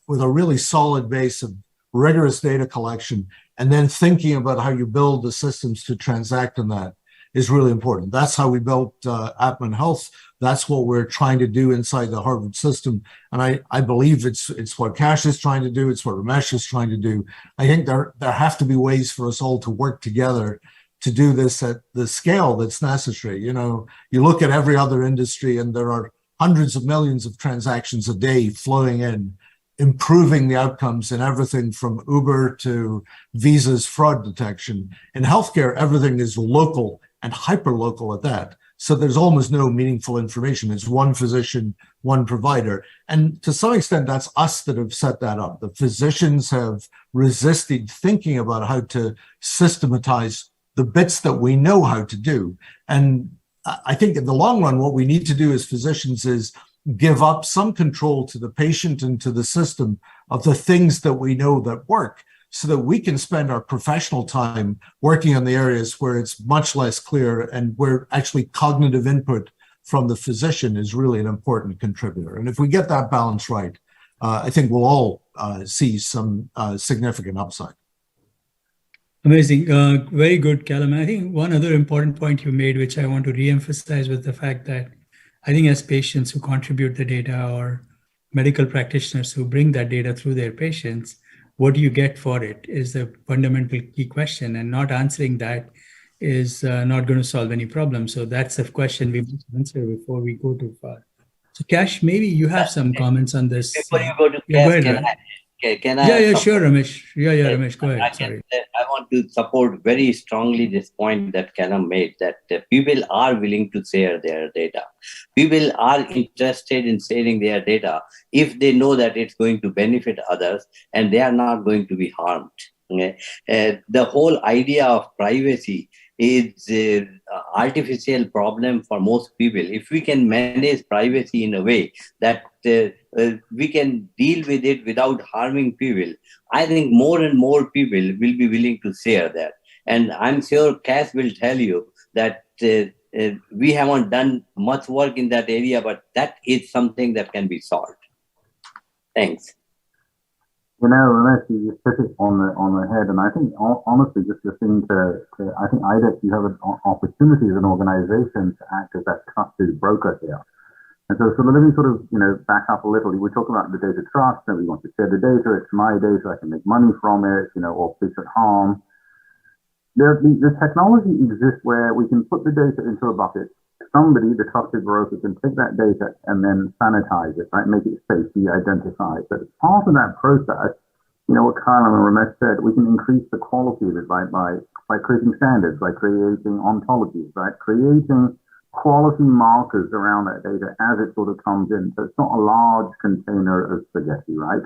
with a really solid base of rigorous data collection and then thinking about how you build the systems to transact on that is really important. That's how we built Appman Health. That's what we're trying to do inside the Harvard system. And I believe it's what Kash is trying to do. It's what Ramesh is trying to do. I think there have to be ways for us all to work together to do this at the scale that's necessary. You know, you look at every other industry and there are hundreds of millions of transactions a day flowing in, improving the outcomes in everything from Uber to Visa's fraud detection. In healthcare, everything is local and hyper-local at that. So there's almost no meaningful information. It's one physician, one provider. And to some extent, that's us that have set that up. The physicians have resisted thinking about how to systematize the bits that we know how to do. And I think in the long run, what we need to do as physicians is give up some control to the patient and to the system of the things that we know that work, so that we can spend our professional time working on the areas where it's much less clear and where actually cognitive input from the physician is really an important contributor. And if we get that balance right, I think we'll all see some significant upside. Amazing. Very good, Calum. I think one other important point you made, which I want to re-emphasize, was the fact that I think as patients who contribute the data or medical practitioners who bring that data through their patients, what do you get for it is the fundamental key question, and not answering that is not going to solve any problem. So that's a question we must answer before we go too far. So Kash, maybe you have some comments on this. Before you go to Kash, go ahead, can I? Yeah, sure, Ramesh. Yeah, Ramesh, go ahead. Sorry. I want to support very strongly this point that Calum made, that people are willing to share their data. People are interested in sharing their data if they know that it's going to benefit others and they are not going to be harmed. Okay? The whole idea of privacy is an artificial problem for most people. If we can manage privacy in a way that we can deal with it without harming people, I think more and more people will be willing to share that. And I'm sure Kash will tell you that we haven't done much work in that area, but that is something that can be solved. Thanks. You know, Ramesh, you just hit it on the head, and I think honestly, just listening to I think IDEC, you have an opportunity as an organization to act as that trusted broker here. And so let me sort of, back up a little. We talk about the data trust, and we want to share the data. It's my data, I can make money from it, or patient harm. The technology exists where we can put the data into a bucket. Somebody, the trusted broker, can take that data and then sanitize it, right? Make it safe, de-identified. But as part of that process, you know what Calcum and Ramesh said, we can increase the quality of it by creating standards, by creating ontologies, right? Creating quality markers around that data as it sort of comes in. So it's not a large container of spaghetti, right?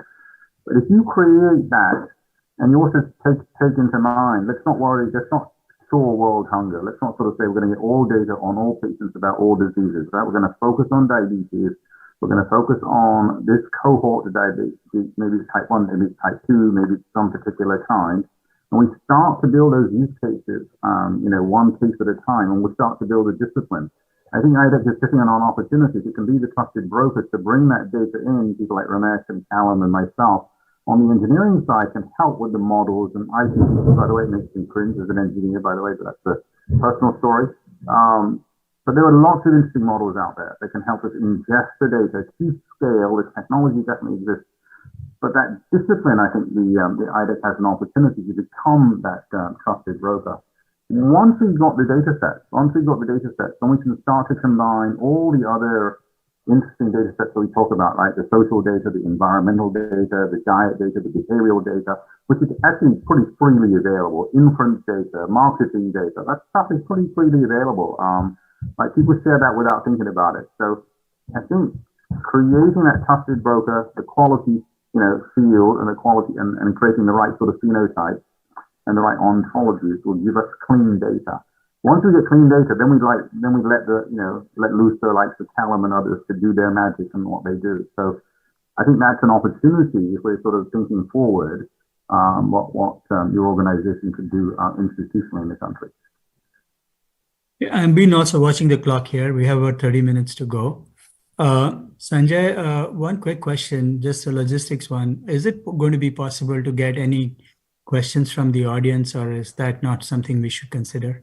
But if you create that, and you also take into mind, let's not worry, let's not cure world hunger. Let's not sort of say we're going to get all data on all patients about all diseases, right? We're going to focus on diabetes. We're going to focus on this cohort of diabetes, maybe it's type 1, maybe it's type 2, maybe it's some particular kind. And we start to build those use cases, you know, one case at a time, and we start to build a discipline. I think IDEC is sitting on opportunities. It can be the trusted brokers to bring that data in, people like Ramesh and Calcum and myself. On the engineering side, can help with the models, and IDEC, by the way, makes me cringe as an engineer, by the way, but that's a personal story. But there are lots of interesting models out there that can help us ingest the data to scale. The technology definitely exists. But that discipline, I think the IDEC has an opportunity to become that trusted broker. Once we've got the data sets, then we can start to combine all the other interesting data sets that we talk about, right? The social data, the environmental data, the diet data, the behavioral data, which is actually pretty freely available. Inference data, marketing data, that stuff is pretty freely available. Like people share that without thinking about it. So I think creating that trusted broker, the quality, you know, field and the quality and creating the right sort of phenotype and the right ontologies will give us clean data. Once we get clean data, then we let loose the likes of Calcum and others to do their magic and what they do. So I think that's an opportunity if we're sort of thinking forward what your organization could do institutionally in the country. Yeah, and been also watching the clock here. We have about 30 minutes to go. Sanjay, one quick question, just a logistics one. Is it going to be possible to get any questions from the audience, or is that not something we should consider?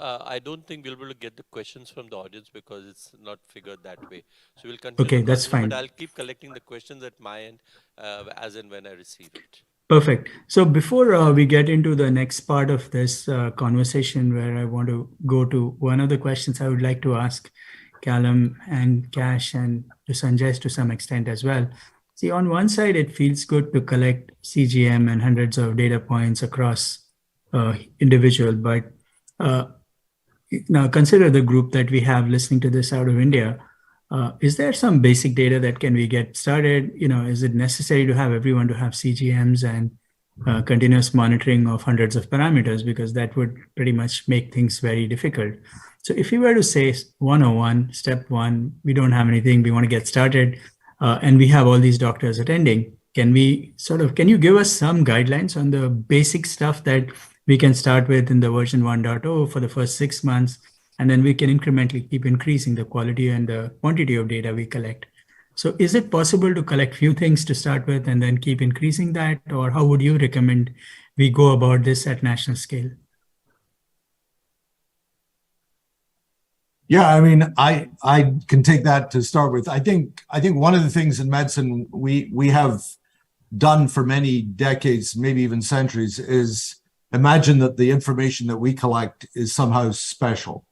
I don't think we'll be able to get the questions from the audience because it's not figured that way. So we'll continue. Okay, that's fine. But I'll keep collecting the questions at my end as and when I receive it. Perfect. So before we get into the next part of this conversation, where I want to go to one of the questions I would like to ask Calcum and Kash and to Sanjay to some extent as well. See, on one side, it feels good to collect CGM and hundreds of data points across individual, but now consider the group that we have listening to this out of India. Is there some basic data that can we get started? You know, is it necessary to have everyone to have CGMs and continuous monitoring of hundreds of parameters? Because that would pretty much make things very difficult. So if you were to say 101, step one, we don't have anything, we want to get started, and we have all these doctors attending, can you give us some guidelines on the basic stuff that we can start with in the version 1.0 for the first 6 months, and then we can incrementally keep increasing the quality and the quantity of data we collect? So is it possible to collect few things to start with and then keep increasing that? Or how would you recommend we go about this at national scale? Yeah, I mean, I can take that to start with. I think one of the things in medicine we have done for many decades, maybe even centuries, is imagine that the information that we collect is somehow special.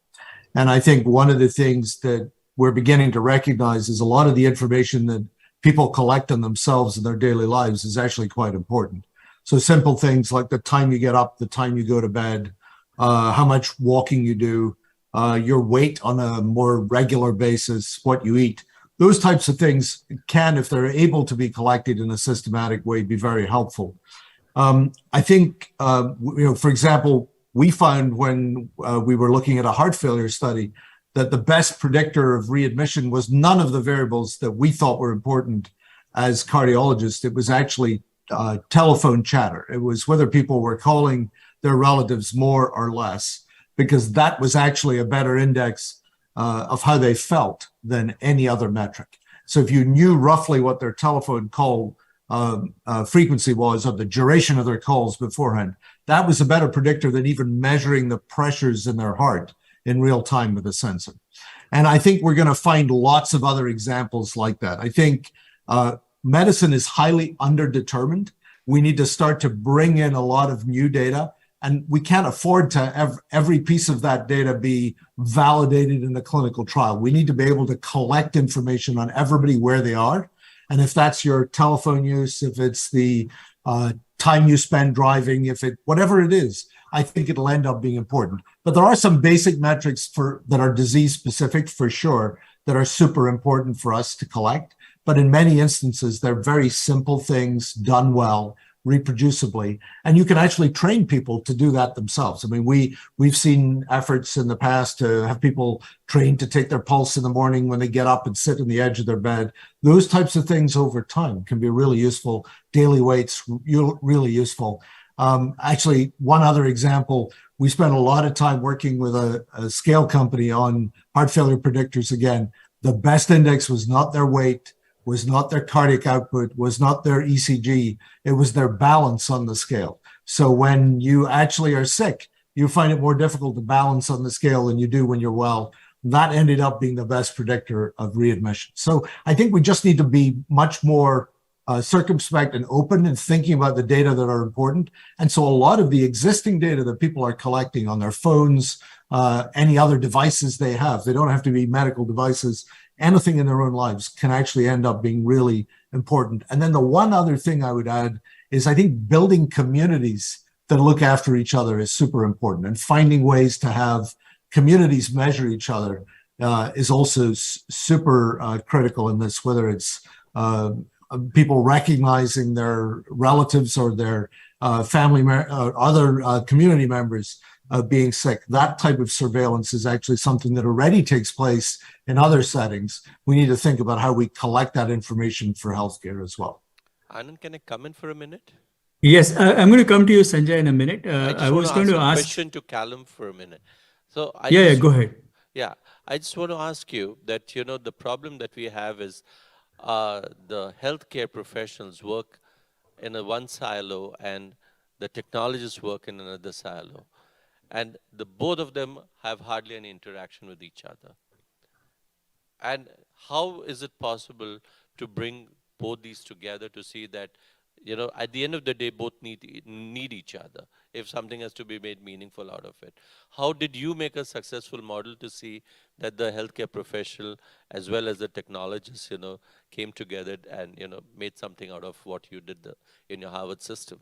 And I think one of the things that we're beginning to recognize is a lot of the information that people collect on themselves in their daily lives is actually quite important. So simple things like the time you get up, the time you go to bed, how much walking you do, your weight on a more regular basis, what you eat. Those types of things can, if they're able to be collected in a systematic way, be very helpful. I think, for example, we found when we were looking at a heart failure study that the best predictor of readmission was none of the variables that we thought were important as cardiologists. It was actually telephone chatter. It was whether people were calling their relatives more or less, because that was actually a better index of how they felt than any other metric. So if you knew roughly what their telephone call frequency was, or the duration of their calls beforehand, that was a better predictor than even measuring the pressures in their heart in real time with a sensor. And I think we're going to find lots of other examples like that. I think medicine is highly underdetermined. We need to start to bring in a lot of new data And we can't afford to have every piece of that data be validated in a clinical trial. We need to be able to collect information on everybody where they are. And if that's your telephone use, if it's the time you spend driving, whatever it is, I think it'll end up being important. But there are some basic metrics that are disease specific for sure that are super important for us to collect. But in many instances, they're very simple things done well, reproducibly, and you can actually train people to do that themselves. I mean, we've seen efforts in the past to have people trained to take their pulse in the morning when they get up and sit on the edge of their bed. Those types of things over time can be really useful. Daily weights, really useful. Actually, one other example, we spent a lot of time working with a scale company on heart failure predictors. Again, the best index was not their weight, was not their cardiac output, was not their ECG, it was their balance on the scale. So when you actually are sick, you find it more difficult to balance on the scale than you do when you're well. That ended up being the best predictor of readmission. So I think we just need to be much more circumspect and open in thinking about the data that are important. And so a lot of the existing data that people are collecting on their phones, any other devices they have, they don't have to be medical devices, anything in their own lives can actually end up being really important. And then the one other thing I would add is I think building communities that look after each other is super important, and finding ways to have communities measure each other is also super critical in this, whether it's people recognizing their relatives or their family or other community members being sick. That type of surveillance is actually something that already takes place in other settings. We need to think about how we collect that information for healthcare as well. Anand, can I come in for a minute? Yes, I'm going to come to you, Sanjay, in a minute. I was going to ask a question to Calcum for a minute. So go ahead. Yeah, I just want to ask you that, the problem that we have is the healthcare professionals work in one silo and the technologists work in another silo. And both of them have hardly any interaction with each other. And how is it possible to bring both these together to see that, at the end of the day, both need each other if something has to be made meaningful out of it? How did you make a successful model to see that the healthcare professional as well as the technologists, came together and, made something out of what you did in your Harvard system?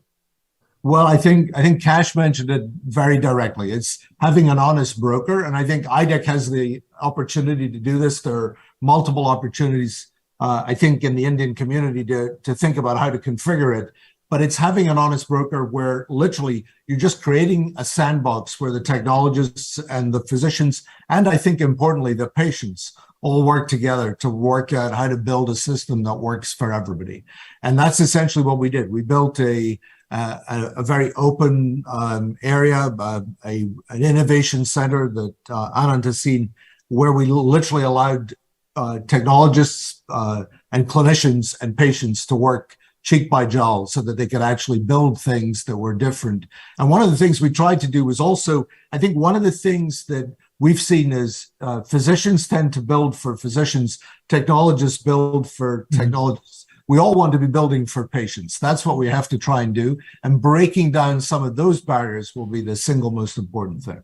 Well, I think Kash mentioned it very directly. It's having an honest broker, and I think IDEC has the opportunity to do this. There are multiple opportunities, I think, in the Indian community to think about how to configure it. But it's having an honest broker where literally you're just creating a sandbox where the technologists and the physicians, and I think importantly, the patients, all work together to work out how to build a system that works for everybody. And that's essentially what we did. We built a very open area, an innovation center that Anand has seen, where we literally allowed technologists and clinicians and patients to work cheek by jowl so that they could actually build things that were different. And one of the things we tried to do was also, I think one of the things that we've seen is physicians tend to build for physicians, technologists build for technologists. We all want to be building for patients. That's what we have to try and do. And breaking down some of those barriers will be the single most important thing.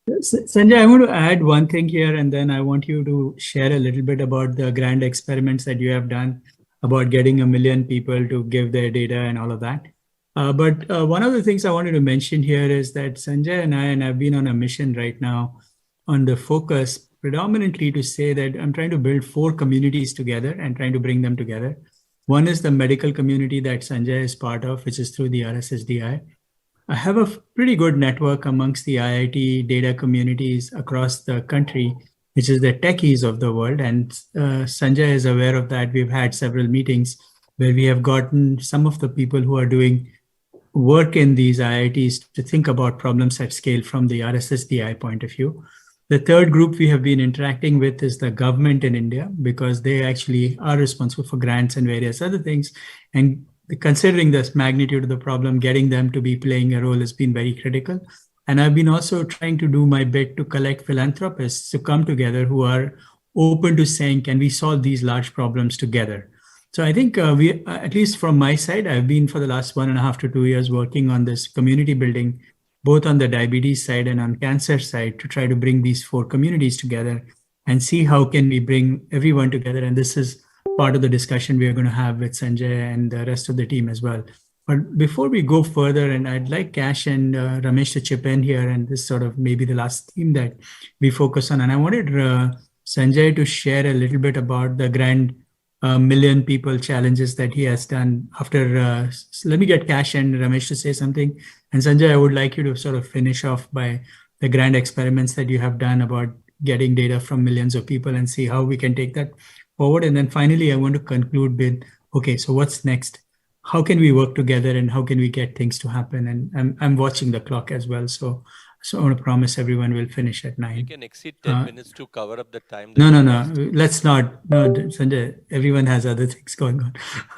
Sanjay, I want to add one thing here, and then I want you to share a little bit about the grand experiments that you have done about getting 1 million people to give their data and all of that. But one of the things I wanted to mention here is that Sanjay and I've been on a mission right now on the focus predominantly to say that I'm trying to build 4 communities together and trying to bring them together. One is the medical community that Sanjay is part of, which is through the RSSDI. I have a pretty good network amongst the IIT data communities across the country, which is the techies of the world. And Sanjay is aware of that. We've had several meetings where we have gotten some of the people who are doing work in these IITs to think about problems at scale from the RSSDI point of view. The third group we have been interacting with is the government in India, because they actually are responsible for grants and various other things. And considering this magnitude of the problem, getting them to be playing a role has been very critical. And I've been also trying to do my bit to collect philanthropists to come together who are open to saying, can we solve these large problems together? So I think we, at least from my side, I've been for the last 1.5 to 2 years working on this community building, both on the diabetes side and on cancer side, to try to bring these 4 communities together and see how can we bring everyone together. And this is part of the discussion we are going to have with Sanjay and the rest of the team as well. But before we go further, and I'd like Kash and Ramesh to chip in here, and this sort of maybe the last theme that we focus on. And I wanted Sanjay to share a little bit about the grand million people challenges that he has done. After, let me get Kash and Ramesh to say something. And Sanjay, I would like you to sort of finish off by the grand experiments that you have done about getting data from millions of people and see how we can take that forward. And then finally, I want to conclude with, okay, so what's next? How can we work together and how can we get things to happen? And I'm watching the clock as well. So I want to promise everyone will finish at 9. We can exceed 10 minutes to cover up the time. No. Let's not. No, Sanjay, everyone has other things going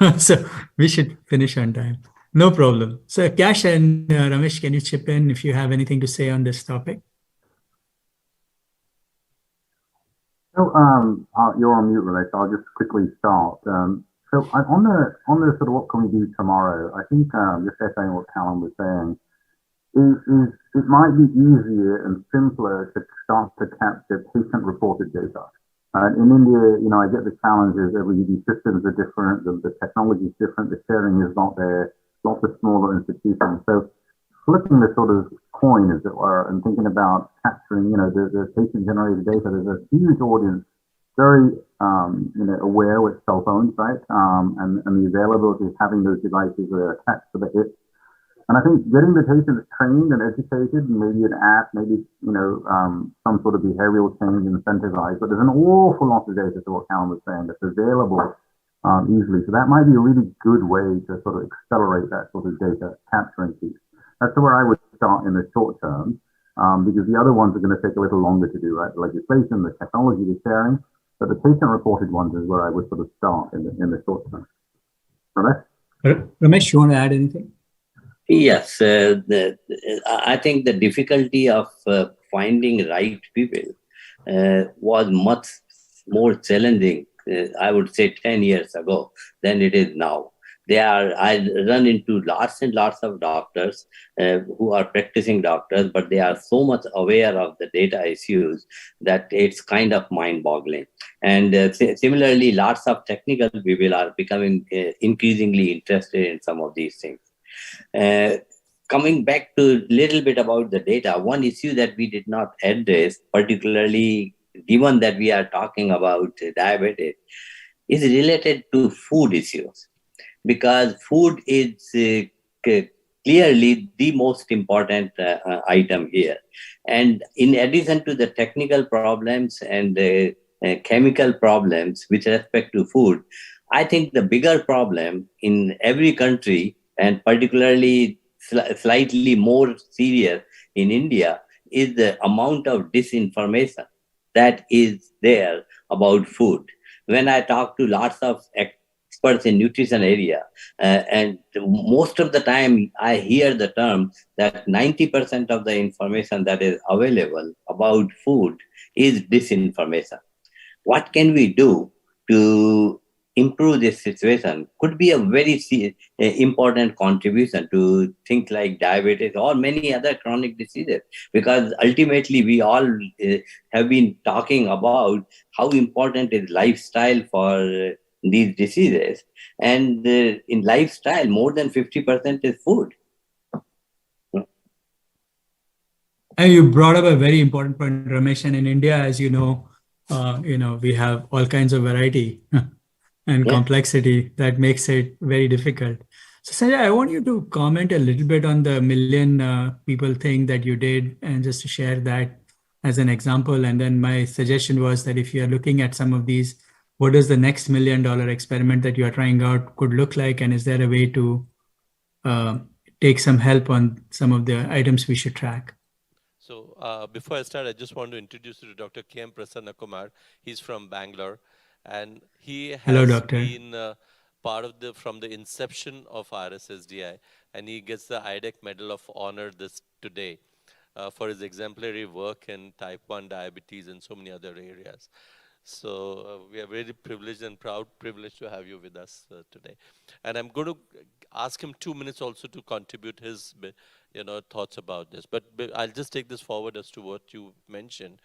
on. So we should finish on time. No problem. So Kash and Ramesh, can you chip in if you have anything to say on this topic? So you're on mute, Ramesh. I'll just quickly start. So on the sort of what can we do tomorrow, I think just echoing what Calum was saying, is it might be easier and simpler to start to capture patient-reported data. In India, I get the challenges. These systems are different, the technology is different, the sharing is not there, lots of smaller institutions. So flipping the sort of coin, as it were, and thinking about capturing, the patient-generated data, there's a huge audience, very, aware with cell phones, right? And the availability of having those devices attached to the hip. And I think getting the patients trained and educated, maybe an app, maybe, some sort of behavioral change incentivized, but there's an awful lot of data to what Calum was saying that's available easily. So that might be a really good way to sort of accelerate that sort of data capturing piece. That's where I would start in the short term, because the other ones are going to take a little longer to do, right? The legislation, the technology, the sharing, but the patient-reported ones is where I would sort of start in the short term. Ramesh, you want to add anything? Yes, I think the difficulty of finding right people was much more challenging, I would say 10 years ago than it is now. I run into lots and lots of doctors who are practicing doctors, but they are so much aware of the data issues that it's kind of mind-boggling. And similarly, lots of technical people are becoming increasingly interested in some of these things. Coming back to a little bit about the data, one issue that we did not address, particularly given that we are talking about diabetes, is related to food issues. Because food is clearly the most important item here. And in addition to the technical problems and the chemical problems with respect to food, I think the bigger problem in every country, and particularly slightly more serious in India, is the amount of disinformation that is there about food. When I talk to lots of experts in nutrition area, and most of the time I hear the term that 90% of the information that is available about food is disinformation. What can we do to improve this situation? Could be a very important contribution to things like diabetes or many other chronic diseases, because ultimately we all have been talking about how important is lifestyle for these diseases, and in lifestyle more than 50% is food. And you brought up a very important point, Ramesh. And in India, as you know, we have all kinds of variety and complexity that makes it very difficult. So Sanjay, I want you to comment a little bit on the million people thing that you did, and just to share that as an example. And then my suggestion was that if you are looking at some of these, what does the next $1 million experiment that you are trying out could look like? And is there a way to take some help on some of the items we should track? So before I start, I just want to introduce you to Dr. K.M. Prasanna Kumar. He's from Bangalore, and he has been part of from the inception of RSSDI, and he gets the IDEC Medal of Honor today for his exemplary work in type 1 diabetes and so many other areas. So we are very privileged and privileged to have you with us today. And I'm going to ask him 2 minutes also to contribute his, thoughts about this. But I'll just take this forward as to what you mentioned.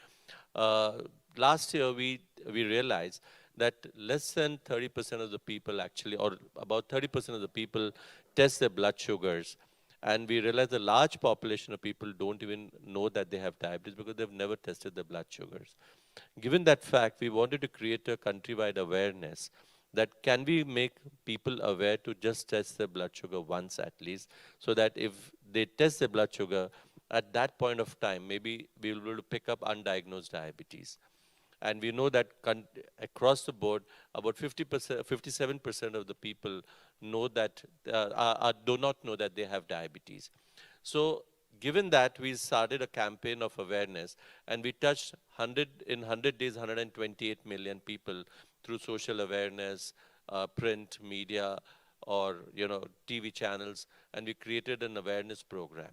Uh, Last year, we realized that less than 30% of the people actually, or about 30% of the people test their blood sugars. And we realized a large population of people don't even know that they have diabetes because they've never tested their blood sugars. Given that fact, we wanted to create a countrywide awareness that can we make people aware to just test their blood sugar once at least, so that if they test their blood sugar, at that point of time, maybe we will be able to pick up undiagnosed diabetes. And we know that across the board, about 50%, 57% of the people know that, do not know that they have diabetes. So given that, we started a campaign of awareness, and we touched in 100 days, 128 million people through social awareness, print media, or TV channels, and we created an awareness program.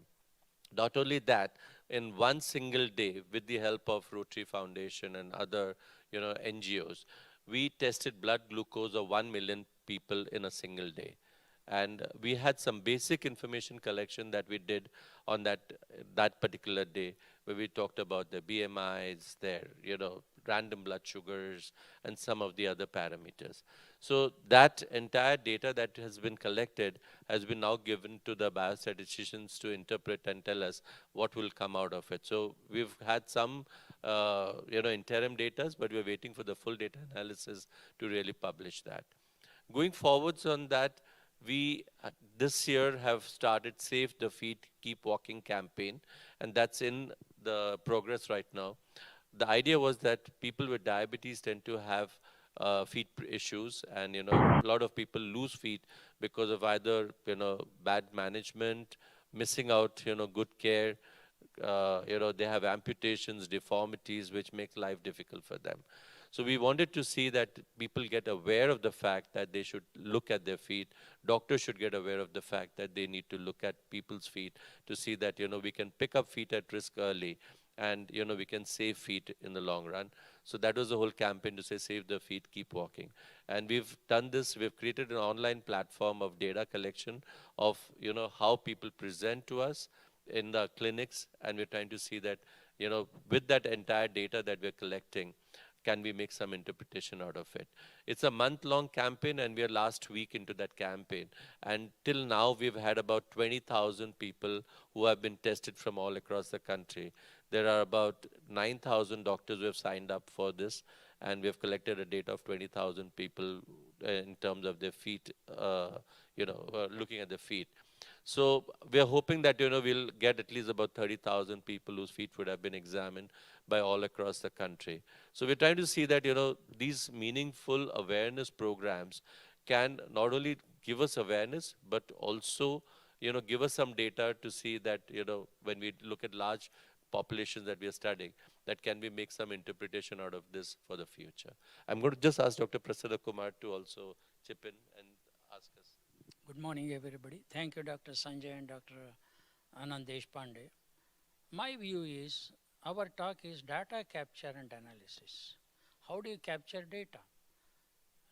Not only that, in one single day, with the help of Rotary Foundation and other NGOs, we tested blood glucose of 1 million people in a single day. And we had some basic information collection that we did on that particular day, where we talked about their BMIs, their random blood sugars, and some of the other parameters. So that entire data that has been collected has been now given to the biostatisticians to interpret and tell us what will come out of it. So we've had some interim data, but we're waiting for the full data analysis to really publish that. Going forwards on that, we this year have started Save the Feet, Keep Walking campaign, and that's in the progress right now. The idea was that people with diabetes tend to have feet issues, and a lot of people lose feet because of either bad management, missing out good care. They have amputations, deformities, which make life difficult for them. So we wanted to see that people get aware of the fact that they should look at their feet. Doctors should get aware of the fact that they need to look at people's feet to see that we can pick up feet at risk early, and we can save feet in the long run. So that was the whole campaign, to say save the feet, keep walking. And we've done this. We've created an online platform of data collection of how people present to us in the clinics, and we're trying to see that with that entire data that we're collecting, can we make some interpretation out of it? It's a month-long campaign, and we are last week into that campaign. And till now, we've had about 20,000 people who have been tested from all across the country. There are about 9,000 doctors who have signed up for this, and we have collected a data of 20,000 people in terms of their feet, looking at their feet. So we are hoping that we'll get at least about 30,000 people whose feet would have been examined by all across the country. So we're trying to see that these meaningful awareness programs can not only give us awareness, but also give us some data to see that when we look at large populations that we are studying, that can we make some interpretation out of this for the future. I'm going to just ask Dr. Prasanna Kumar to also chip in and ask us. Good morning, everybody. Thank you, Dr. Sanjay and Dr. Anand Deshpande. My view is, our talk is data capture and analysis. How do you capture data?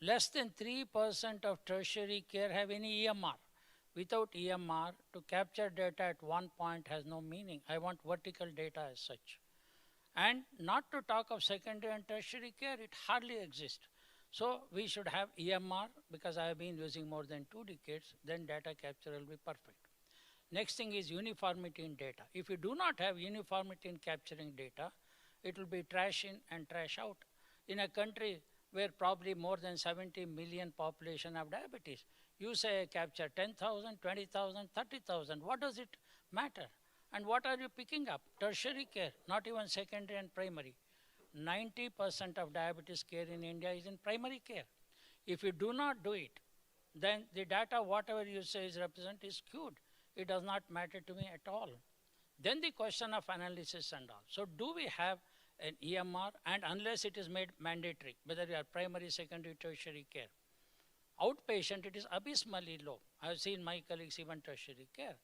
Less than 3% of tertiary care have any EMR. Without EMR, to capture data at one point has no meaning. I want vertical data as such. And not to talk of secondary and tertiary care, it hardly exists. So we should have EMR, because I have been using more than 2 decades, then data capture will be perfect. Next thing is uniformity in data. If you do not have uniformity in capturing data, it will be trash in and trash out. In a country where probably more than 70 million population have diabetes, you say capture 10,000, 20,000, 30,000. What does it matter? And what are you picking up? Tertiary care, not even secondary and primary. 90% of diabetes care in India is in primary care. If you do not do it, then the data, whatever you say is represent, is skewed. It does not matter to me at all. Then the question of analysis and all. So do we have an EMR? And unless it is made mandatory, whether you are primary, secondary, tertiary care. Outpatient, it is abysmally low. I have seen my colleagues even tertiary care.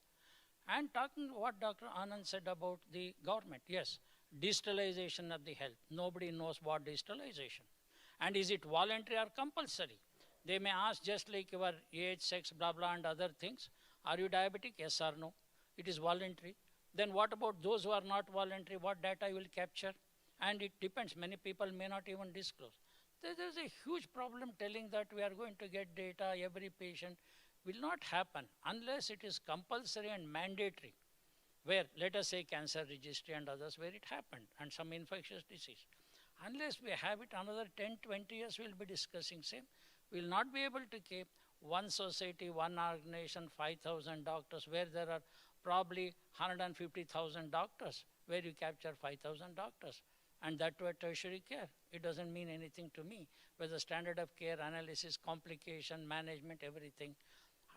And talking what Dr. Anand said about the government, yes, digitalization of the health. Nobody knows what digitalization. And is it voluntary or compulsory? They may ask just like your age, sex, blah, blah, and other things. Are you diabetic? Yes or no? It is voluntary. Then what about those who are not voluntary? What data you will capture? And it depends. Many people may not even disclose. There's a huge problem telling that we are going to get data, every patient. Will not happen unless it is compulsory and mandatory, where let us say cancer registry and others where it happened, and some infectious disease. Unless we have it, another 10, 20 years we'll be discussing same. We'll not be able to keep one society, one organization, 5,000 doctors, where there are probably 150,000 doctors, where you capture 5,000 doctors. And that to a tertiary care. It doesn't mean anything to me, whether standard of care, analysis, complication, management, everything.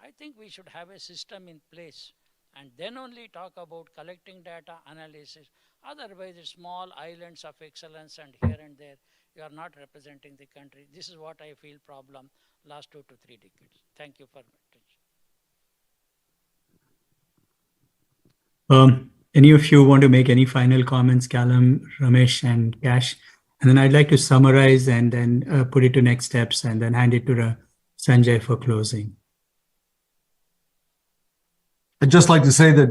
I think we should have a system in place and then only talk about collecting data, analysis. Otherwise, it's small islands of excellence, and here and there, you are not representing the country. This is what I feel problem last 2 to 3 decades. Thank you for attention. Any of you want to make any final comments, Calcum, Ramesh, and Kash? And then I'd like to summarize and then put it to next steps and then hand it to Sanjay for closing. I'd just like to say that,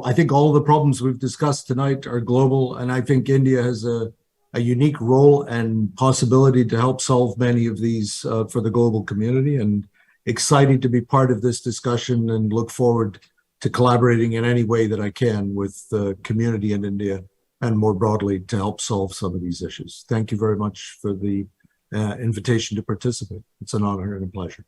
I think all the problems we've discussed tonight are global, and I think India has a unique role and possibility to help solve many of these for the global community, and excited to be part of this discussion and look forward to collaborating in any way that I can with the community in India and more broadly to help solve some of these issues. Thank you very much for the invitation to participate. It's an honor and a pleasure.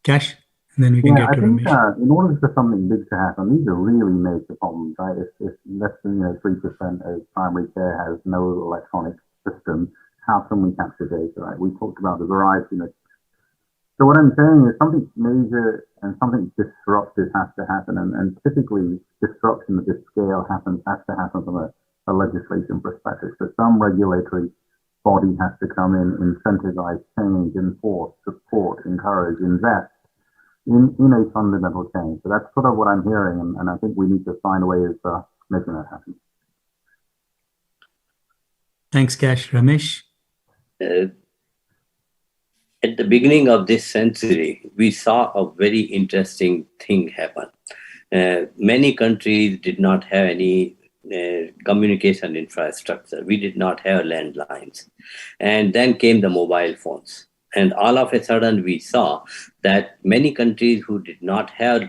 Kash, and then we can get to Ramesh. In order for something big to happen, these are really major problems, right? If less than 3% of primary care has no electronic system, how can we capture data, right? We talked about the variety. So what I'm saying is something major and something disruptive has to happen, and typically disruption of this scale has to happen from a legislation perspective. So some regulatory body has to come in, incentivize, change, enforce, support, encourage, invest in a fundamental change. So that's sort of what I'm hearing, and I think we need to find a way of making that happen. Thanks, Kash. Ramesh? At the beginning of this century, we saw a very interesting thing happen. Many countries did not have any communication infrastructure. We did not have landlines. And then came the mobile phones. And all of a sudden, we saw that many countries who did not have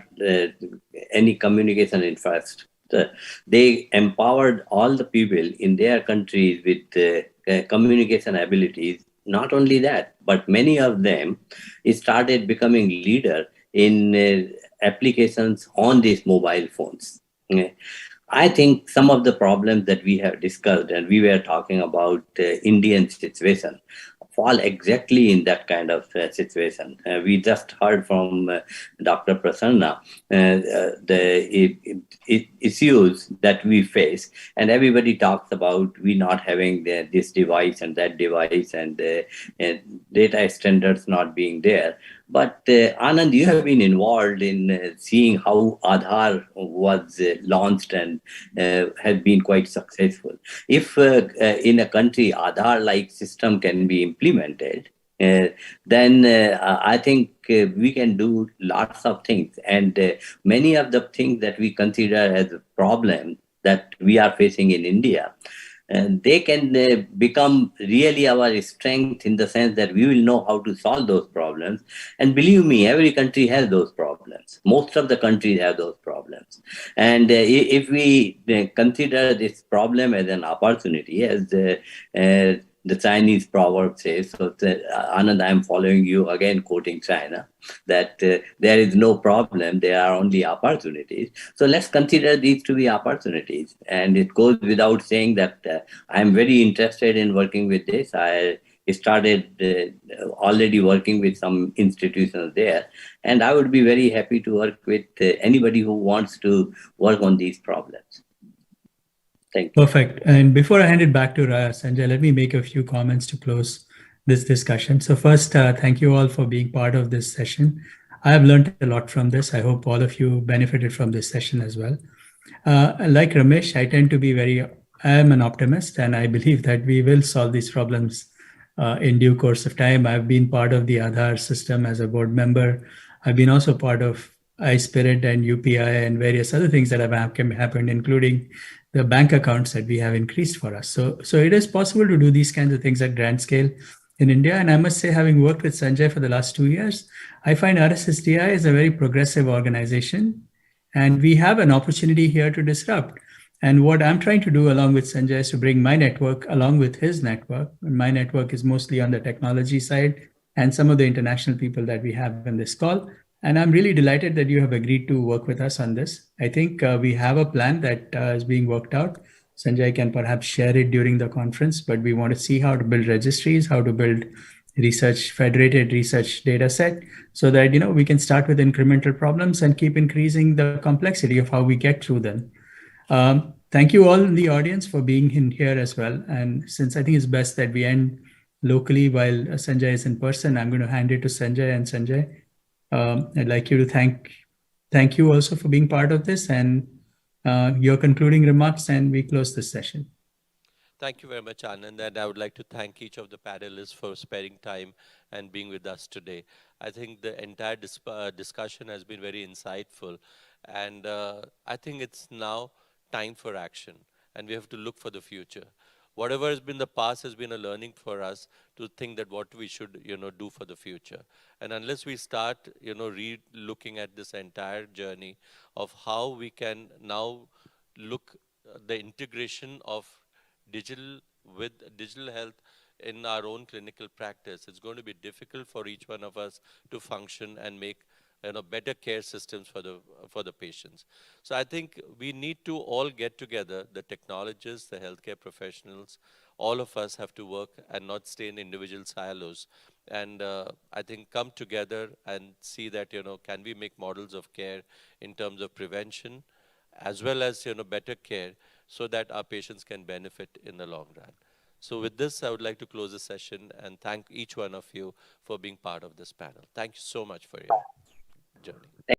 any communication infrastructure, they empowered all the people in their countries with communication abilities. Not only that, but many of them started becoming leader in applications on these mobile phones. I think some of the problems that we have discussed, and we were talking about Indian situation, fall exactly in that kind of situation. We just heard from Dr. Prasanna the issues that we face, and everybody talks about we not having this device and that device and data standards not being there. But Anand, you have been involved in seeing how Aadhaar was launched and has been quite successful. If in a country Aadhaar-like system can be implemented, then I think we can do lots of things. And many of the things that we consider as a problem that we are facing in India, they can become really our strength in the sense that we will know how to solve those problems. And believe me, every country has those problems. Most of the countries have those problems. And if we consider this problem as an opportunity, as the Chinese proverb says, so Anand, I'm following you again, quoting China, that there is no problem, there are only opportunities. So let's consider these to be opportunities. And it goes without saying that I'm very interested in working with this. I started already working with some institutions there, and I would be very happy to work with anybody who wants to work on these problems. Thank you. Perfect. And before I hand it back to Sanjay, let me make a few comments to close this discussion. So first, thank you all for being part of this session. I have learned a lot from this. I hope all of you benefited from this session as well. Like Ramesh, I tend to be very I am an optimist, and I believe that we will solve these problems in due course of time. I've been part of the Aadhaar system as a board member. I've been also part of iSpirit and UPI and various other things that have happened, including the bank accounts that we have increased for us. So it is possible to do these kinds of things at grand scale in India. And I must say, having worked with Sanjay for the last 2 years, I find RSSDI is a very progressive organization, and we have an opportunity here to disrupt. And what I'm trying to do along with Sanjay is to bring my network along with his network. And my network is mostly on the technology side and some of the international people that we have in this call. And I'm really delighted that you have agreed to work with us on this. I think we have a plan that is being worked out. Sanjay can perhaps share it during the conference, but we want to see how to build registries, how to build federated research data set, so that we can start with incremental problems and keep increasing the complexity of how we get through them. Thank you all in the audience for being in here as well. And since I think it's best that we end locally while Sanjay is in person, I'm going to hand it to Sanjay. And Sanjay, I'd like you to thank you also for being part of this, and your concluding remarks, and we close this session. Thank you very much, Anand, and I would like to thank each of the panelists for sparing time and being with us today. I think the entire discussion has been very insightful, and I think it's now time for action, and we have to look for the future. Whatever has been the past has been a learning for us to think that what we should, do for the future. And unless we start, looking at this entire journey of how we can now look the integration of digital with digital health in our own clinical practice, it's going to be difficult for each one of us to function and make better care systems for the patients. So I think we need to all get together, the technologists, the healthcare professionals, all of us have to work and not stay in individual silos. And I think come together and see that, can we make models of care in terms of prevention as well as, better care, so that our patients can benefit in the long run. So with this, I would like to close the session and thank each one of you for being part of this panel. Thank you so much for your journey.